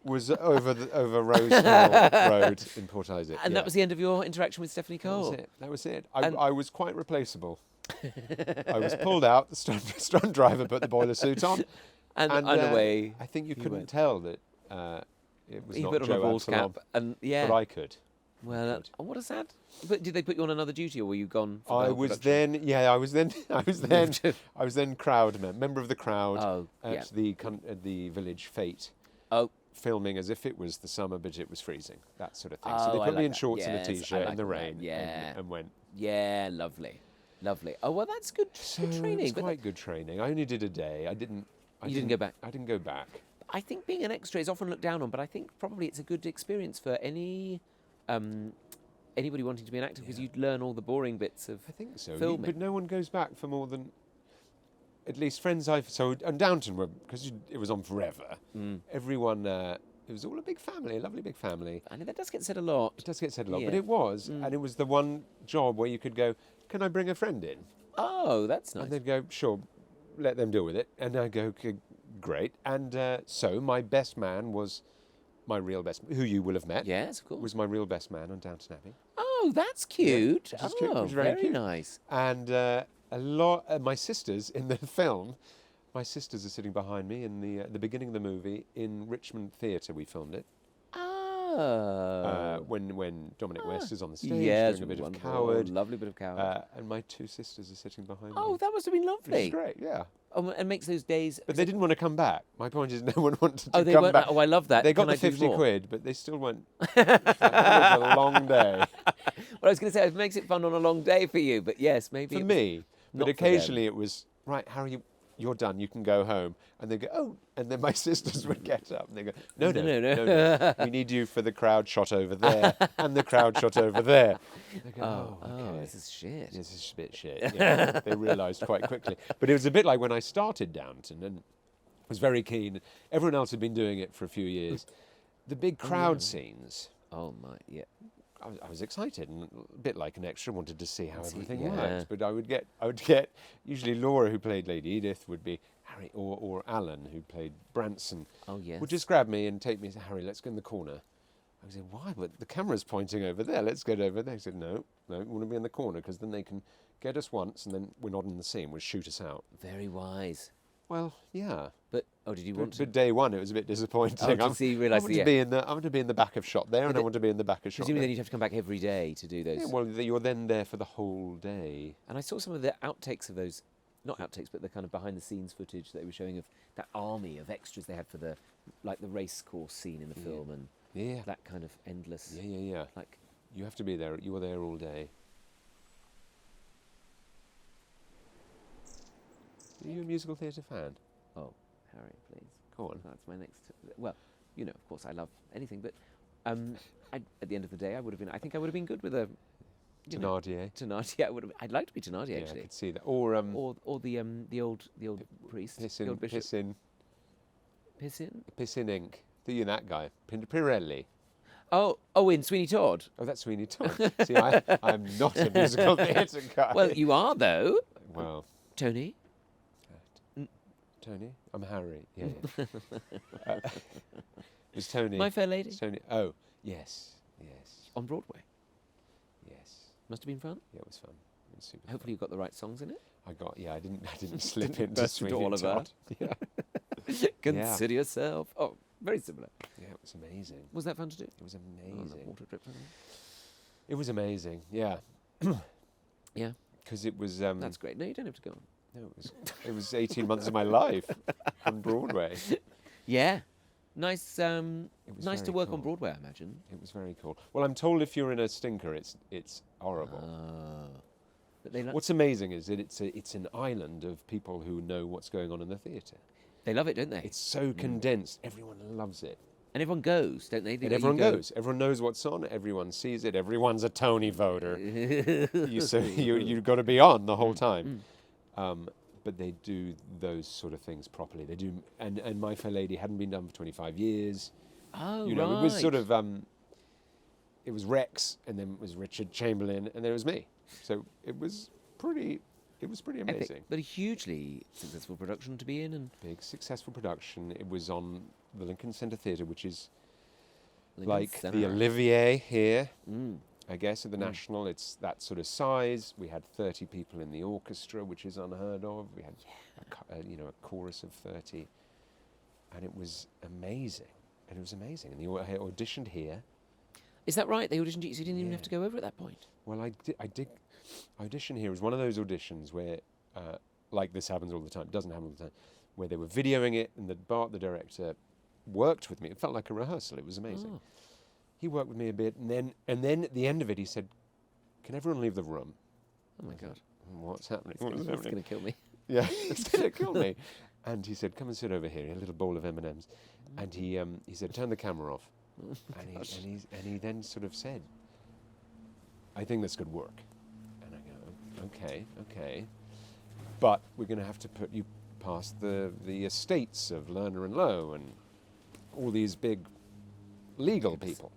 was over Rose Hill Road in Port Isaac. And yeah. that was the end of your interaction with Stephanie Cole. That was it. And- I was quite replaceable. I was pulled out. The stunt driver put the boiler suit on, And away. I think you you couldn't went. tell that it was You not put on a Joe balls Absalom, cap, and yeah. but I could. Well, what a sad. But did they put you on another duty, or were you gone? For the I whole was production? then, I was then member of the crowd Oh, yeah. at the village fete, Oh, filming as if it was the summer, but it was freezing, that sort of thing. Oh, so they I put me like in that. shorts and a Yes, I t-shirt like in the that. rain, Yeah. and went. yeah, lovely. Oh, well, that's good, So good training. it was but quite good training. I only did a day. I didn't go back? I didn't go back. I think being an extra is often looked down on, but I think probably it's a good experience for anybody wanting to be an actor because you'd learn all the boring bits of I think so. filming. But no one goes back for more than, at least friends and Downton were, because it was on forever. Everyone, it was all a big family, a lovely big family. I know that does get said a lot. It does get said a lot, but Yeah. it was, and it was the one job where you could go, can I bring a friend in? Oh, that's nice. And they'd go, sure, let them deal with it. And I'd go, okay, great. And so my best man was my real best, who you will have met. Yes, of course. Was my real best man on Downton Abbey. Oh, that's cute. which is cute, Oh, which is very very cute. nice. And a lot, my sisters in the film, my sisters are sitting behind me in the beginning of the movie in Richmond Theatre. We filmed it Oh. when Dominic West is on the stage Yes, doing a bit of wonderful. Coward. Lovely bit of Coward. And my two sisters are sitting behind Oh, me. that must have been Which is lovely. great, yeah. Oh, and makes those days. But they didn't want to come back. My point is, no one wanted to Oh, they come weren't. back. Oh, I love that. They got Can the I do 50 more? quid, but they still went. That was a long day Well, I was going to say it makes it fun on a long day for you, but yes, maybe for it was me. not But for them. occasionally it was right, Harry. you're done, you can go home. And they go, oh, and then my sisters would get up and they go, no, we need you for the crowd shot over there and the crowd shot over there. They go, okay. This is shit. This is a bit shit. Yeah, they realised quite quickly. But it was a bit like when I started Downton and was very keen. Everyone else had been doing it for a few years. The big crowd scenes. Oh my, yeah. I was excited and a bit like an extra, wanted to see how everything worked. But I would get usually Laura, who played Lady Edith, would be Harry, or Alan, who played Branson. Oh yes. Would just grab me and take me and say, Harry, let's go in the corner. I would say, why? But the camera's pointing over there. Let's get over there. He said, no, we want to be in the corner because then they can get us once and then we're not in the scene. We'll shoot us out. Very wise. Well, yeah. But did you want to? But day one, it was a bit disappointing. Oh, I want to be in the back of shot there, and I want to be in the back of shot. Presumably, there. then you'd have to come back every day to do those. Yeah, well, you're then there for the whole day. And I saw some of the outtakes of those, not outtakes, but the kind of behind-the-scenes footage that they were showing of that army of extras they had for the race course scene in the film, and that kind of endless. Yeah. Like you have to be there. You were there all day. Are you a musical theatre fan? Oh, Harry, please. Go on. That's my next. Well, of course, I love anything, but at the end of the day, I think I would have been good with a Thénardier. Thénardier. I'd like to be Thénardier, actually. I could see that. Or the old priest, the old bishop. Piss in ink. That guy. Pirelli. Oh, in Sweeney Todd. Oh, that's Sweeney Todd. See, I'm not a musical theatre guy. Well, you are though. Well, Tony. Tony? I'm Harry. Yeah. It was Tony. My Fair Lady. It's Tony. Oh, yes. On Broadway. Yes. Must have been fun. Yeah, it was fun. It was super. Hopefully, you got the right songs in it. I didn't slip into burst into Sweeney Oliver. Todd. Yeah. Consider yourself. Oh, very similar. Yeah, it was amazing. Was that fun to do? It was amazing. Oh, water dripped on It was amazing. Yeah. Yeah. Because it was. That's great. No, you don't have to go on. No, it was 18 months of my life on Broadway. Yeah. Nice nice to work cool. on Broadway, I imagine. It was very cool. Well, I'm told if you're in a stinker, it's horrible. But What's amazing is that it's an island of people who know what's going on in the theatre. They love it, don't they? It's so condensed. Everyone loves it. And everyone goes, don't they? And everyone goes. Everyone knows what's on. Everyone sees it. Everyone's a Tony voter. You've got to be on the whole time. But they do those sort of things properly. They do, and My Fair Lady hadn't been done for 25 years. Oh, right. It was sort of, it was Rex, and then it was Richard Chamberlain, and then it was me. So it was pretty amazing. Epic, but a hugely successful production to be in, and big successful production. It was on the Lincoln Center Theatre, which is Lincoln Center. The Olivier here. I guess at the National, it's that sort of size. We had 30 people in the orchestra, which is unheard of. We had, a chorus of 30, and it was amazing. And I auditioned here. Is that right? They auditioned you, so you didn't even have to go over at that point. Well, I did. Audition here was one of those auditions where, like this happens all the time. It doesn't happen all the time. Where they were videoing it, and the director, worked with me. It felt like a rehearsal. It was amazing. Oh. He worked with me a bit, and then at the end of it, he said, "Can everyone leave the room?" Oh my God! What's happening? It's going to kill me. Yeah, it's going to kill me. And he said, "Come and sit over here." A little bowl of M&Ms, and he said, "Turn the camera off." And he then sort of said, "I think this could work." And I go, "Okay, but we're going to have to put you past the estates of Lerner and Lowe and all these big legal people."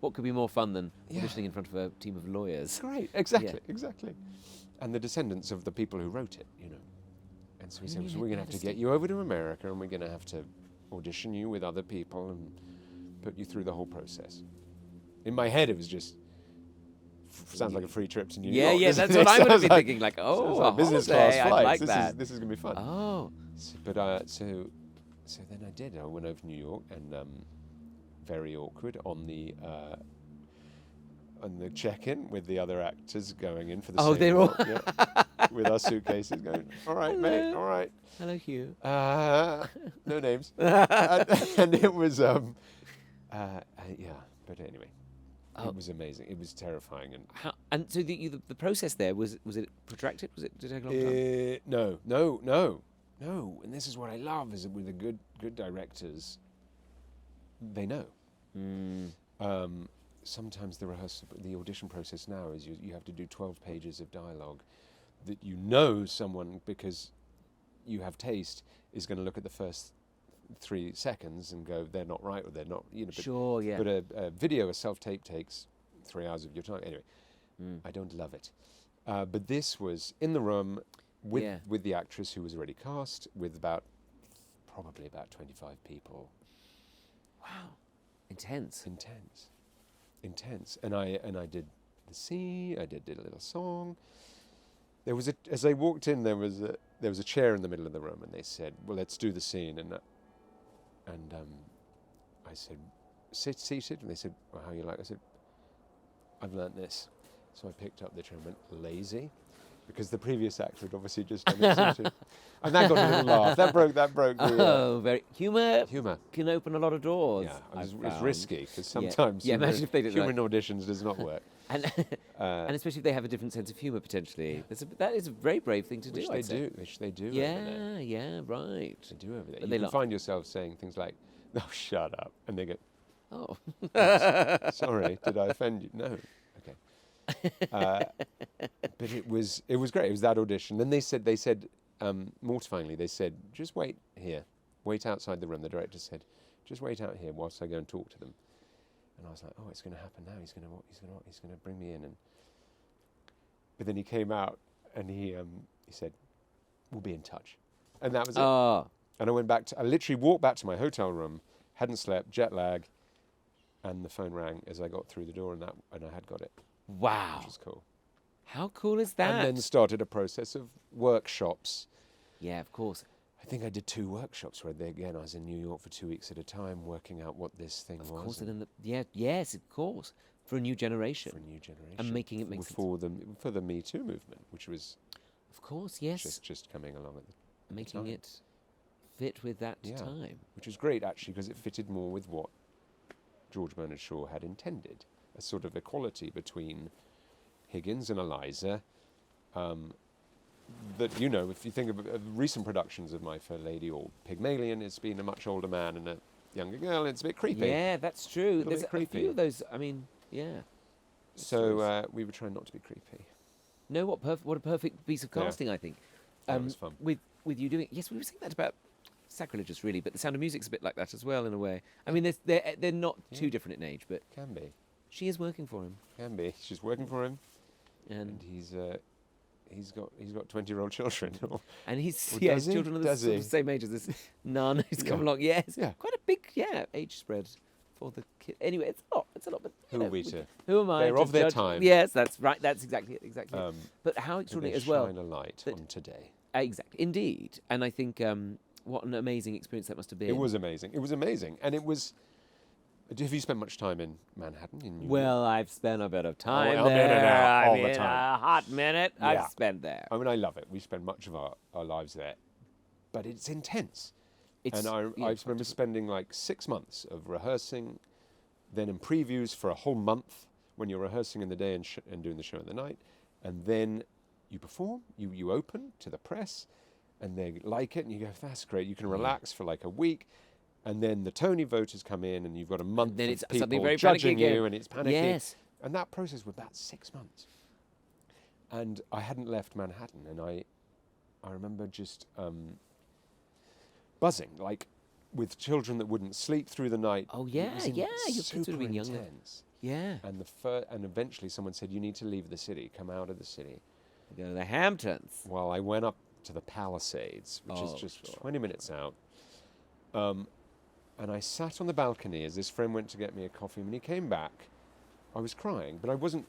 What could be more fun than auditioning in front of a team of lawyers? Great, exactly. And the descendants of the people who wrote it, And so he said, "So we're going to have to get you over to America, and we're going to have to audition you with other people and put you through the whole process." In my head, it was just sounds like a free trip to New York. Yeah, that's what I would have been thinking. Like, a business holiday, class flights. I'd like that. This is going to be fun. Oh, So then I did. I went over to New York, and very awkward on the check-in with the other actors going in for the same they're all with our suitcases going, "All right, mate, all right." Hello, Hugh. No names. And it was, but anyway, Oh. It was amazing. It was terrifying. And And so the process there was it protracted? Did it take a long time? No. And this is what I love is that with the good directors, they know. Sometimes the audition process now is you have to do 12 pages of dialogue that you know someone, because you have taste, is going to look at the first 3 seconds and go, they're not right, or they're not, But, Sure, yeah. But a video, a self-tape takes 3 hours of your time. Anyway, I don't love it. But this was in the room with the actress who was already cast, with probably about 25 people. Wow. Intense. And I did the scene. I did a little song. There was as I walked in, there was a chair in the middle of the room, and they said, "Well, let's do the scene." And I said, "Sit seated." And they said, "Well, how you like?" I said, "I've learnt this." So I picked up the chair and went, "Lazy," because the previous actor had obviously just done it seated. And that got a little laugh. That broke the very humour humour. can open a lot of doors. Yeah, it's risky, because sometimes imagine if they did humour in auditions does not work. And especially if they have a different sense of humour potentially. That is a very brave thing to do. Which they do. Yeah, over there. yeah, right. They do over there. But You can find yourself saying things like, "No, shut up," and they go, Oh. "Sorry, did I offend you?" No. Okay. But it was great. It was that audition. Then they said, mortifyingly, they said, "Just wait here, wait outside the room." The director said, "Just wait out here whilst I go and talk to them." And I was like, "Oh, it's going to happen now. He's going to bring me in." But then he came out and he said, "We'll be in touch," and that was it. Oh. And I literally walked back to my hotel room, hadn't slept, jet lag, and the phone rang as I got through the door, and I had got it. Wow. Which was cool. How cool is that? And then started a process of workshops. Yeah, of course. I think I did 2 workshops where I was in New York for 2 weeks at a time, working out what this thing was. Of course, yes, of course, for a new generation. And making it make sense. For the Me Too movement, which was, of course, yes, just coming along at the making time. it fit with that time, which was great actually, because it fitted more with what George Bernard Shaw had intended, a sort of equality between Higgins and Eliza. That, if you think of recent productions of My Fair Lady or Pygmalion, it's been a much older man and a younger girl. It's a bit creepy. Yeah, that's true. There's a creepy. few of those. I mean, yeah. So we were trying not to be creepy. No, what a perfect piece of casting, I think. That was fun. With you doing, yes, we were saying that about Sacrilegious, really, but The Sound of Music's a bit like that as well, in a way. I mean, they're not too different in age, but can be. She is working for him. Can be. She's working for him, and he's got 20-year-old children. And his children are the sort of same age as this nun who's come along. Yes, quite a big age spread for the kid. Anyway, it's a lot. But who are we to? Who am I? They're of their time. Yes, that's right. That's exactly it. But how extraordinary as well. Shine a light on today. Exactly, indeed. And I think what an amazing experience that must have been. It was amazing, and it was. Have you spent much time in Manhattan? In New York? Well, I've spent a bit of time there. All the time. A hot minute I've spent there. I mean, I love it. We spend much of our lives there. But it's intense. I remember spending like 6 months of rehearsing, then in previews for a whole month when you're rehearsing in the day and doing the show in the night. And then you perform, you open to the press, and they like it, and you go, "That's great." You can relax for like a week. And then the Tony voters come in, and you've got a month of people very judging panicky you, and it's panicking. Yes. And that process was about 6 months. And I hadn't left Manhattan, and I remember just buzzing, like with children that wouldn't sleep through the night. Oh yeah, your kids would have been intense. younger. Yeah. And eventually someone said, "You need to leave the city, come out of the city." Go to the Hamptons. Well, I went up to the Palisades, which is just 20 minutes out. And I sat on the balcony as this friend went to get me a coffee. And when he came back, I was crying, but I wasn't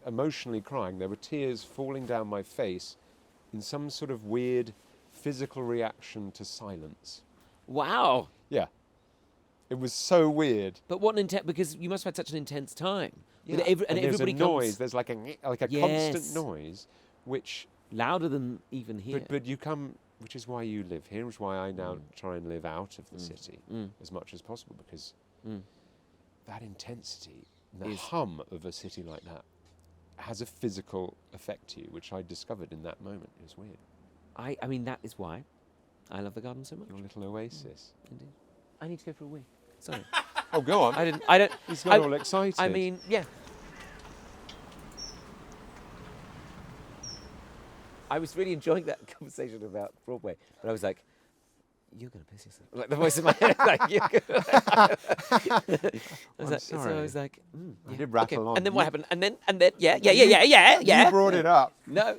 emotionally crying. There were tears falling down my face in some sort of weird physical reaction to silence. Wow. Yeah. It was so weird. But what an because you must have had such an intense time. Yeah. And there's everybody a noise. There's like a constant noise, which louder than even here. But you come. Which is why you live here, which is why I now try and live out of the city as much as possible, because that intensity the hum of a city like that has a physical effect to you, which I discovered in that moment. It was weird. I mean, that is why I love the garden so much. Your little oasis. Indeed. I need to go for a wee. Sorry. Oh, go on. I don't. He's got all excited. I mean, yeah. I was really enjoying that conversation about Broadway, but I was like, "You're going to piss yourself." Like the voice in my head, like you're gonna... I'm sorry. So I was like, I did rattle on. And then what happened? And then, yeah. You brought it up. No.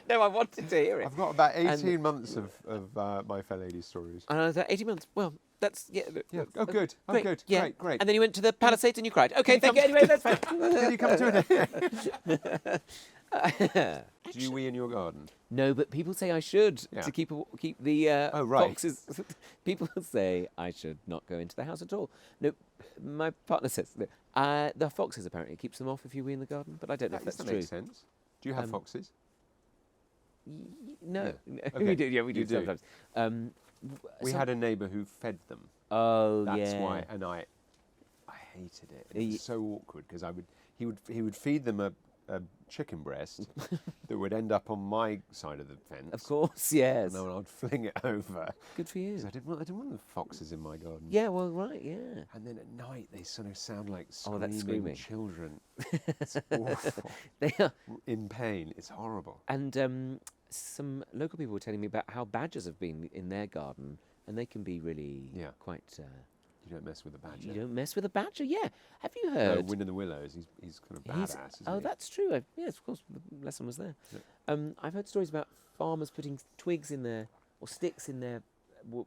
No, I wanted to hear it. I've got about 18 months of My Fair Lady stories. And I was like, 18 months. Well, that's Oh, good. Oh, great. good. Yeah. Great. And then you went to the Palisades and you cried. Okay, thank you. Anyway, that's fine. Can you come to it? Do you wee in your garden? No, but people say I should to keep the foxes. People say I should not go into the house at all. No, my partner says the foxes apparently keeps them off if you wee in the garden, but I don't know if that's true. That makes sense. Do you have foxes? No, Okay. we do. Yeah, we do You do. sometimes. We had a neighbour who fed them. Oh, That's yeah. why, and I hated it. It was so awkward because he would feed them a chicken breast that would end up on my side of the fence. Of course, yes. And then I'd fling it over. Good for you. 'Cause I didn't want the foxes in my garden. Yeah, well, right, yeah. And then at night they sort of sound like that's screaming. children. It's awful. They are. In pain. It's horrible. And some local people were telling me about how badgers have been in their garden, and they can be really quite... You don't mess with a badger. You don't mess with a badger, yeah. Have you heard? Wind in the Willows, he's kind of badass, isn't he? That's true. Yes, of course, the lesson was there. Yeah. I've heard stories about farmers putting twigs in their, or sticks in their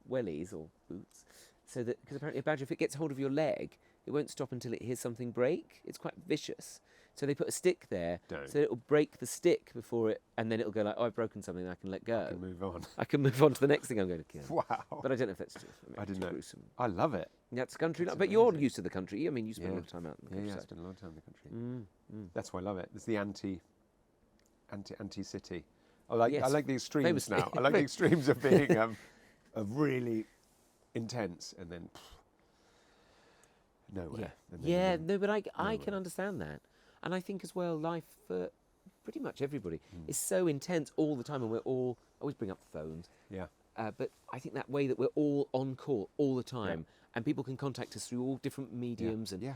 wellies or boots, so that, because apparently a badger, if it gets hold of your leg, it won't stop until it hears something break. It's quite vicious. So they put a stick there, so it'll break the stick before it, and then it'll go like, oh, I've broken something, I can let go. I can move on. I can move on to the next thing I'm going to kill. Wow. But I don't know if that's true. I didn't know. Gruesome. I love it. That's country life. That's But you're amazing. used to the country. I mean, you spend a lot of time out in the countryside. Yeah, I spend a lot of time in the country. That's why I love it. It's the anti-city. I like the extremes Famously. now. I like the extremes of being of really intense and then nowhere. And then But I can understand that. And I think as well, life for pretty much everybody is so intense all the time, and we're all, I always bring up phones. Yeah. But I think that way that we're all on call all the time, and people can contact us through all different mediums, and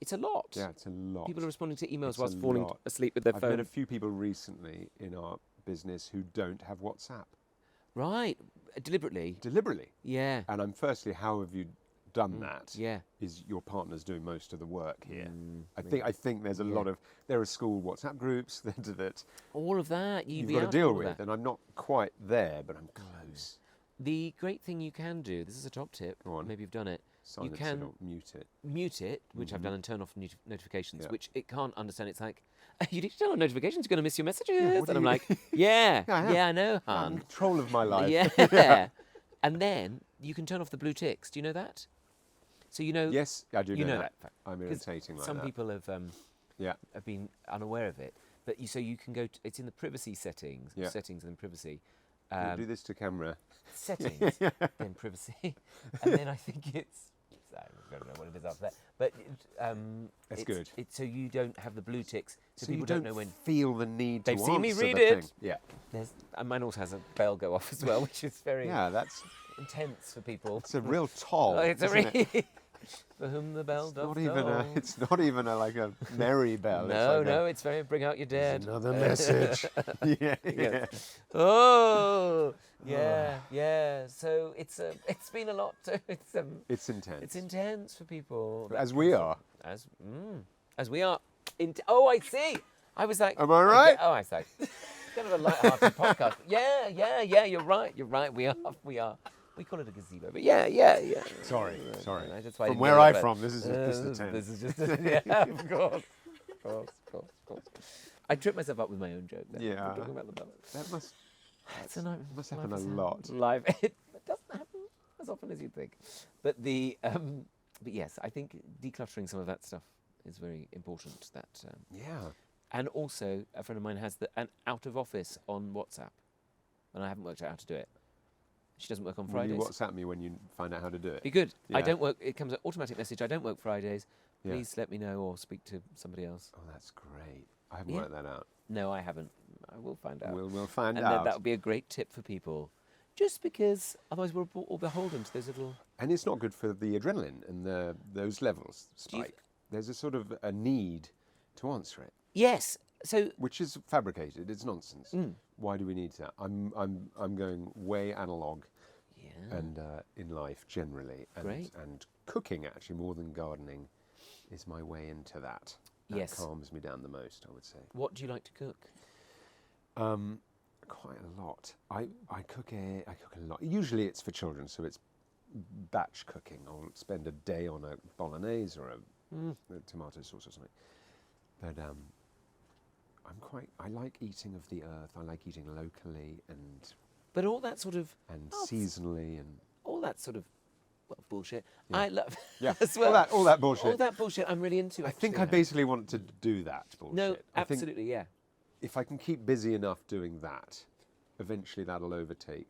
it's a lot. Yeah, it's a lot. People are responding to emails It's whilst a falling lot. asleep with their I've phone. met a few people recently in our business who don't have WhatsApp. Right, deliberately. Deliberately. Yeah. And I'm firstly, how have you done that? Yeah. Is your partner's doing most of the work here? I think there's a lot of, there are school WhatsApp groups that All of that you've got to deal with, and I'm not quite there, but I'm close. The great thing you can do, this is a top tip, Go on. maybe you've done it, Silence you can it or mute it. mute it, which I've done, and turn off notifications, Yeah. which it can't understand. It's like, you need to turn on notifications, you're going to miss your messages. what And do I'm you- like, yeah, I I know, I'm hon. in control of my life. Yeah. And then you can turn off the blue ticks. Do you know that? So you know... Yes, I do you know that. that. I'm 'Cause irritating like some that. people have Yeah. been unaware of it. But so you can go... it's in the privacy settings. Yeah. Settings and then privacy. We'll do this to camera. Settings, then privacy. And then I think it's... I don't know what it is after that. But That's it's good. So you don't have the blue ticks. So people you don't know when... feel the need They've to seen me answer read the it. thing. Yeah. And mine also has a bell go off as well, which is very That's intense for people. it's a real toll. Oh, it's a isn't it? really... For whom the bell doth toll. It's not even like a merry bell. No, it's very bring out your dead. Another message. yeah. Oh, yeah. So it's been a lot. It's intense. It's intense for people. As we are. As we are. Oh, I see. I was like. Am I right? Oh, I see. It's kind of a light-hearted podcast. Yeah. You're right. We are. We call it a gazebo, but yeah. Sorry. No, that's why I From didn't where go I'm there. from, this is just a tent. This is just yeah, of course. I tripped myself up with my own joke there. Yeah. Talking about the bells. That must It's happen a lot. Live. It doesn't happen as often as you'd think. But but yes, I think decluttering some of that stuff is very important. Yeah. And also, a friend of mine has an out of office on WhatsApp, and I haven't worked out how to do it. She doesn't work on Will Fridays. you WhatsApp me when you find out how to do it? Be good. I Yeah. don't work. It comes an automatic message. I don't work Fridays. Yeah. Please let me know or speak to somebody else. Oh, that's great. I haven't Yeah. worked that out. No, I haven't. I will find out. We'll find and out. that would be a great tip for people. Just because otherwise we're all beholden to those little... And it's not good for the adrenaline and those levels Do you- spike. There's a sort of a need to answer it, Yes. So... which is fabricated. It's nonsense. Mm. Why do we need that? I'm going way analog, Yeah. and in life generally, and Great. and cooking actually more than gardening is my way into that. That Yes. calms me down the most, I would say. What do you like to cook? Quite a lot. I cook a lot. Usually it's for children, so it's batch cooking. I'll spend a day on a bolognese or a tomato sauce or something. But I like eating of the earth. I like eating locally and But all that sort of... seasonally and all that sort of... Well, bullshit. Yeah. I love... yeah, as well. all that bullshit. All that bullshit I'm really into, I think actually, I basically want to do that bullshit. No, I think absolutely, yeah. if I can keep busy enough doing that, eventually that'll overtake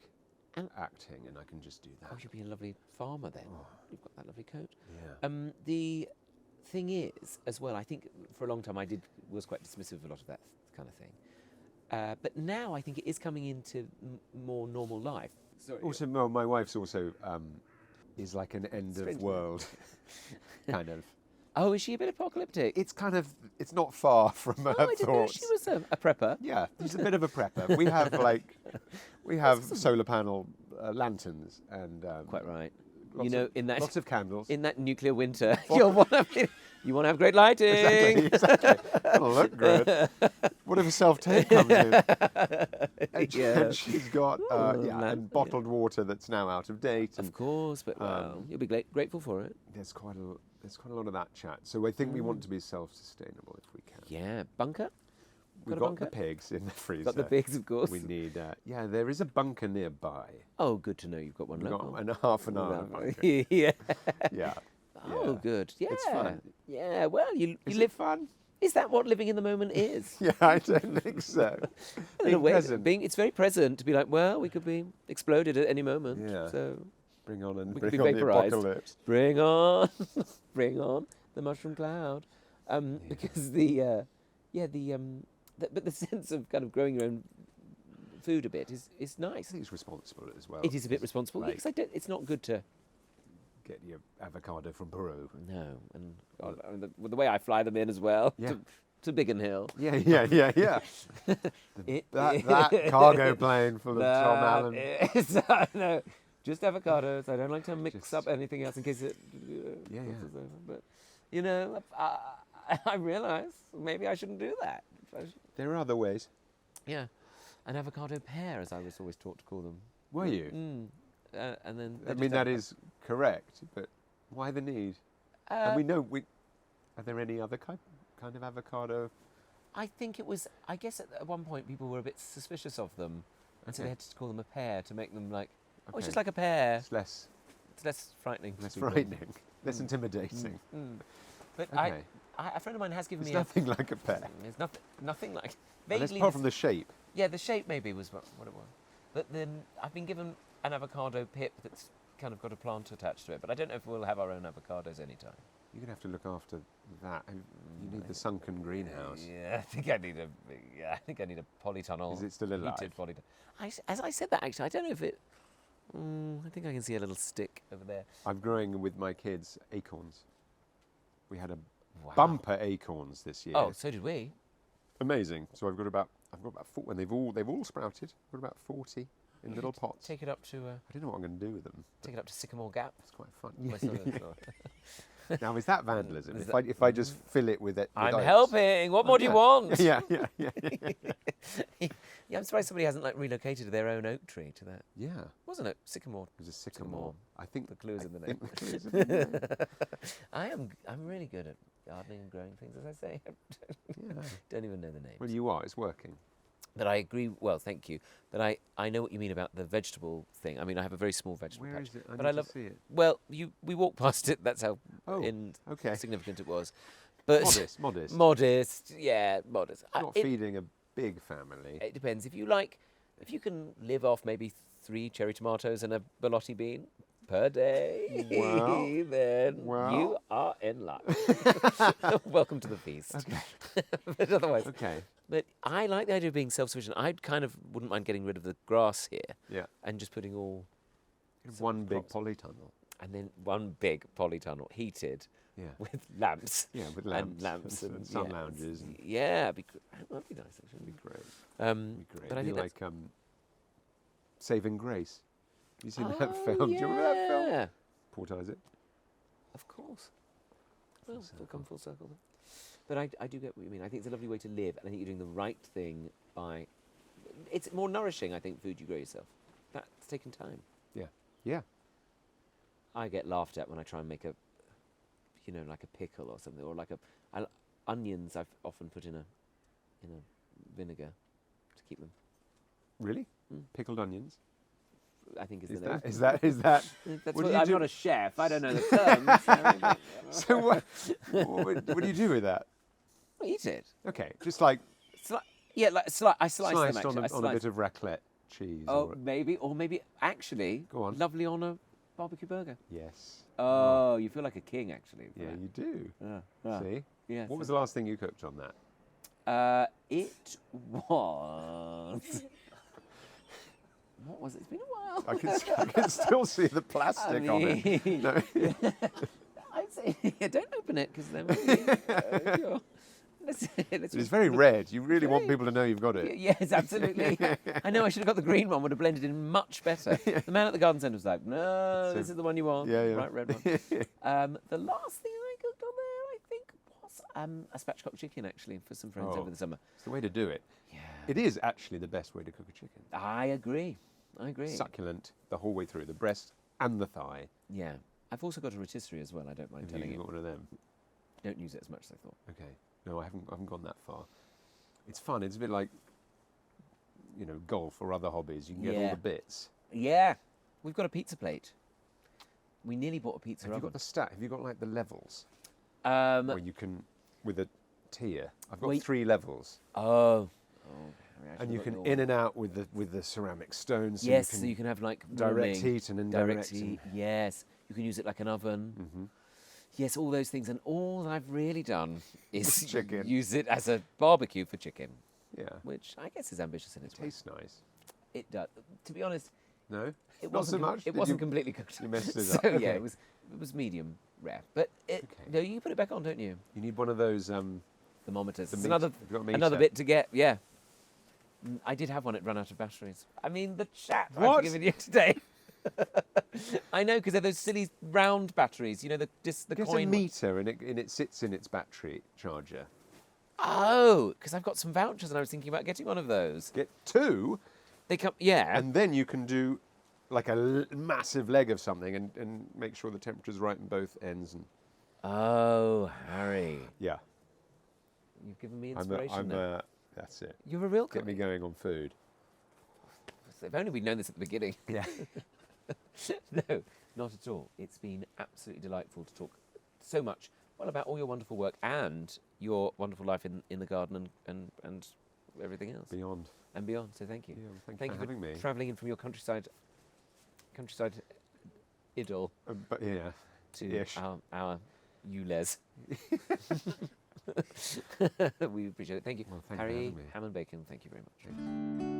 And- acting, and I can just do that. Oh, you'll be a lovely farmer then. You've got that lovely coat. Yeah. The thing is, as well, I think for a long time was quite dismissive of a lot of that kind of thing. But now I think it is coming into more normal life. Sorry. Also, my wife's also is like an end Strange. of world kind of. Oh, is she a bit apocalyptic? It's not far from her I didn't know thoughts. she was a prepper. Yeah, she's a bit of a prepper. We have solar panel lanterns and Quite right. lots lots of candles. in that nuclear winter, you want to have great lighting. Exactly. That'll look good. Whatever self-tape comes in. And, Yeah. and she's got and bottled water that's now out of date. And Of course, but you'll be grateful for it. there's quite a lot of that chat. So I think we want to be self-sustainable if we can. Yeah, bunker. We've a got the bunker? pigs in the freezer. Got the pigs, of course. We need. There is a bunker nearby. Oh, good to know you've got one We've local. got half an hour bunker. Yeah. Yeah. Oh, Yeah. good. Yeah. It's fun. Yeah. Well, you Is live. it fun? Is that what living in the moment is? Yeah, I don't think so. In a Being way, present. it's very present to be like, well, we could be exploded at any moment. Yeah. So Bring on We could be the vaporised. apocalypse. bring on, bring on the mushroom cloud, because but the sense of kind of growing your own food a bit is I nice. think it's responsible as well. It is a bit responsible like- because it's not good to Get your avocado from Peru. no, and the way I fly them in as well Yeah. to Biggin Hill. Yeah. That cargo plane full of Tom Allen. No, just avocados. I don't like to mix up anything else in case it. Yeah. crosses over. But I realise maybe I shouldn't do that. There are other ways. Yeah, an avocado pear, as I was always taught to call them. Were you? And then I mean, that is correct, but why the need? And we know Are there any other kind of avocado? I think it was. I guess at one point people were a bit suspicious of them, and so Okay. they had to call them a pear to make them like. Oh, it's Okay. just like a pear. It's less It's less frightening. to less people. frightening, less intimidating. But Okay. a friend of mine has given It's me. nothing like a pear. There's nothing like. Unless Vaguely. apart from the shape. Yeah, the shape maybe was what it was. But then I've been given an avocado pip that's kind of got a plant attached to it. But I don't know if we'll have our own avocados anytime. You're gonna have to look after that. You need the sunken greenhouse. Yeah, I think I need a polytunnel. Is it still alive? Heated polytunnel. As I said that, actually, I don't know if it. I think I can see a little stick over there. I'm growing with my kids acorns. We had a Wow. bumper acorns this year. Oh, so did we. Amazing. So I've got about 4, and they've all sprouted. I've got about 40 in little pots. Take it up to I don't know what I'm going to do with them. take it up to Sycamore Gap. It's quite fun. My son-in-law. Now is that vandalism? Is If I just fill it with it, with I'm oats? helping. What more do you want? Yeah. Yeah, I'm surprised somebody hasn't relocated their own oak tree to that. Yeah. Wasn't it sycamore? It was a sycamore. Sycamore. I think The clue is in the I name. think the clue is in the name. I'm really good at gardening and growing things, as I say. Yeah. Don't even know the name. Well, you are. It's working. But I agree. Well, thank you. But I know what you mean about the vegetable thing. I mean, I have a very small vegetable Where patch. is it? But I need love. to see it. Well, we walked past it. That's how Oh, okay. significant it was. But Modest. modest. Yeah, modest. Not feeding a big family. It depends. If you can live off maybe 3 cherry tomatoes and a Berlotti bean per day, Well, then well. you are in luck. Welcome to the feast. Okay. But otherwise, Okay. but I like the idea of being self-sufficient. I kind of wouldn't mind getting rid of the grass here Yeah. and just putting all, One big props. polytunnel. and then one big polytunnel heated Yeah. with lamps. Yeah, with And lamps. lamps and sun yeah, lounges. Yeah, that'd be nice actually. It'd be great. But I think that's, like Saving Grace. Have you seen that film? Do you remember that film? Yeah, Portise it. of course. Well, we'll come full circle then. But I do get what you mean. I think it's a lovely way to live, and I think you're doing the right thing by. It's more nourishing, I think, food you grow yourself. That's taking time. Yeah. Yeah. I get laughed at when I try and make like a pickle or something, or like onions. I've often put in a vinegar to keep them. Really? Mm. Pickled onions? I think is Is the name. that? That's what what, do you I'm do? not a chef. I don't know the terms. So what do you do with that? Eat it. Okay, just like I slice them sliced actually. on a bit of raclette cheese. or maybe actually Go on. lovely on a barbecue burger. Yes. Oh, you feel like a king actually. for Yeah, that. you do. Yeah. See? Yeah, What was the last thing you cooked on that? It was. What was it? It's been a while. I can still see the plastic on it. No. I'd say don't open it because then. Let's It's very red. You really want people to know you've got it. Yes, absolutely. I know I should have got the green one. Would have blended in much better. The man at the garden centre was like, "No, this is the one you want." Yeah, yeah. Bright red one. The last thing I cooked on there, I think, was a spatchcock chicken actually for some friends Oh. over the summer. It's the way to do it. Yeah. It is actually the best way to cook a chicken. I agree. Succulent the whole way through, the breast and the thigh. Yeah. I've also got a rotisserie as well. I don't mind Have telling you you. got one of them? Don't use it as much as I thought. Okay. No, I haven't gone that far. It's fun. It's a bit like, golf or other hobbies. You can get all Yeah. the bits. Yeah. We've got a pizza plate. We nearly bought a pizza Have you oven. got the stack? Have you got like the levels Um, where you can with a tier? I've got Wait. 3 levels, oh. Harry, I and you should've got can your in one. and out with the ceramic stones. So Yes, you so can you can have like direct warming, heat and indirect. direct heat. Yes, you can use it like an oven. Mm-hmm. Yes, all those things. And all that I've really done is Chicken. use it as a barbecue for chicken, Yeah. which I guess is ambitious in its way. Tastes nice. It does. To be honest, No? it Not so wasn't. much? It Did wasn't you- completely cooked. you messed it so up. yeah, Okay. it was medium rare. But Okay. no, you put it back on, don't you? You need one of those. Thermometers. The It's meter. another Have you got a meter? another bit to get. Yeah. I did have one. It ran out of batteries. I mean, the chat What? I've given you today. I know, because they're those silly round batteries. You know, the Get coin. a meter and it sits in its battery charger. Oh, because I've got some vouchers and I was thinking about getting one of those. Get 2, They come, yeah. and then you can do like a massive leg of something and make sure the temperature's right in both ends. And Oh, Harry, yeah, you've given me inspiration now. that's it. You're a real Get me going on food. If only we'd known this at the beginning. Yeah. No, not at all. It's been absolutely delightful to talk so much, about all your wonderful work and your wonderful life in the garden and everything else. Beyond. And beyond. So thank you. Yeah, well, thank Thank you you for having me. travelling in from your countryside idyll But yeah, to ish. our ULEZ. We appreciate it. Thank you. Well, thank you for Harry having me. Hadden-Paton, thank you very much.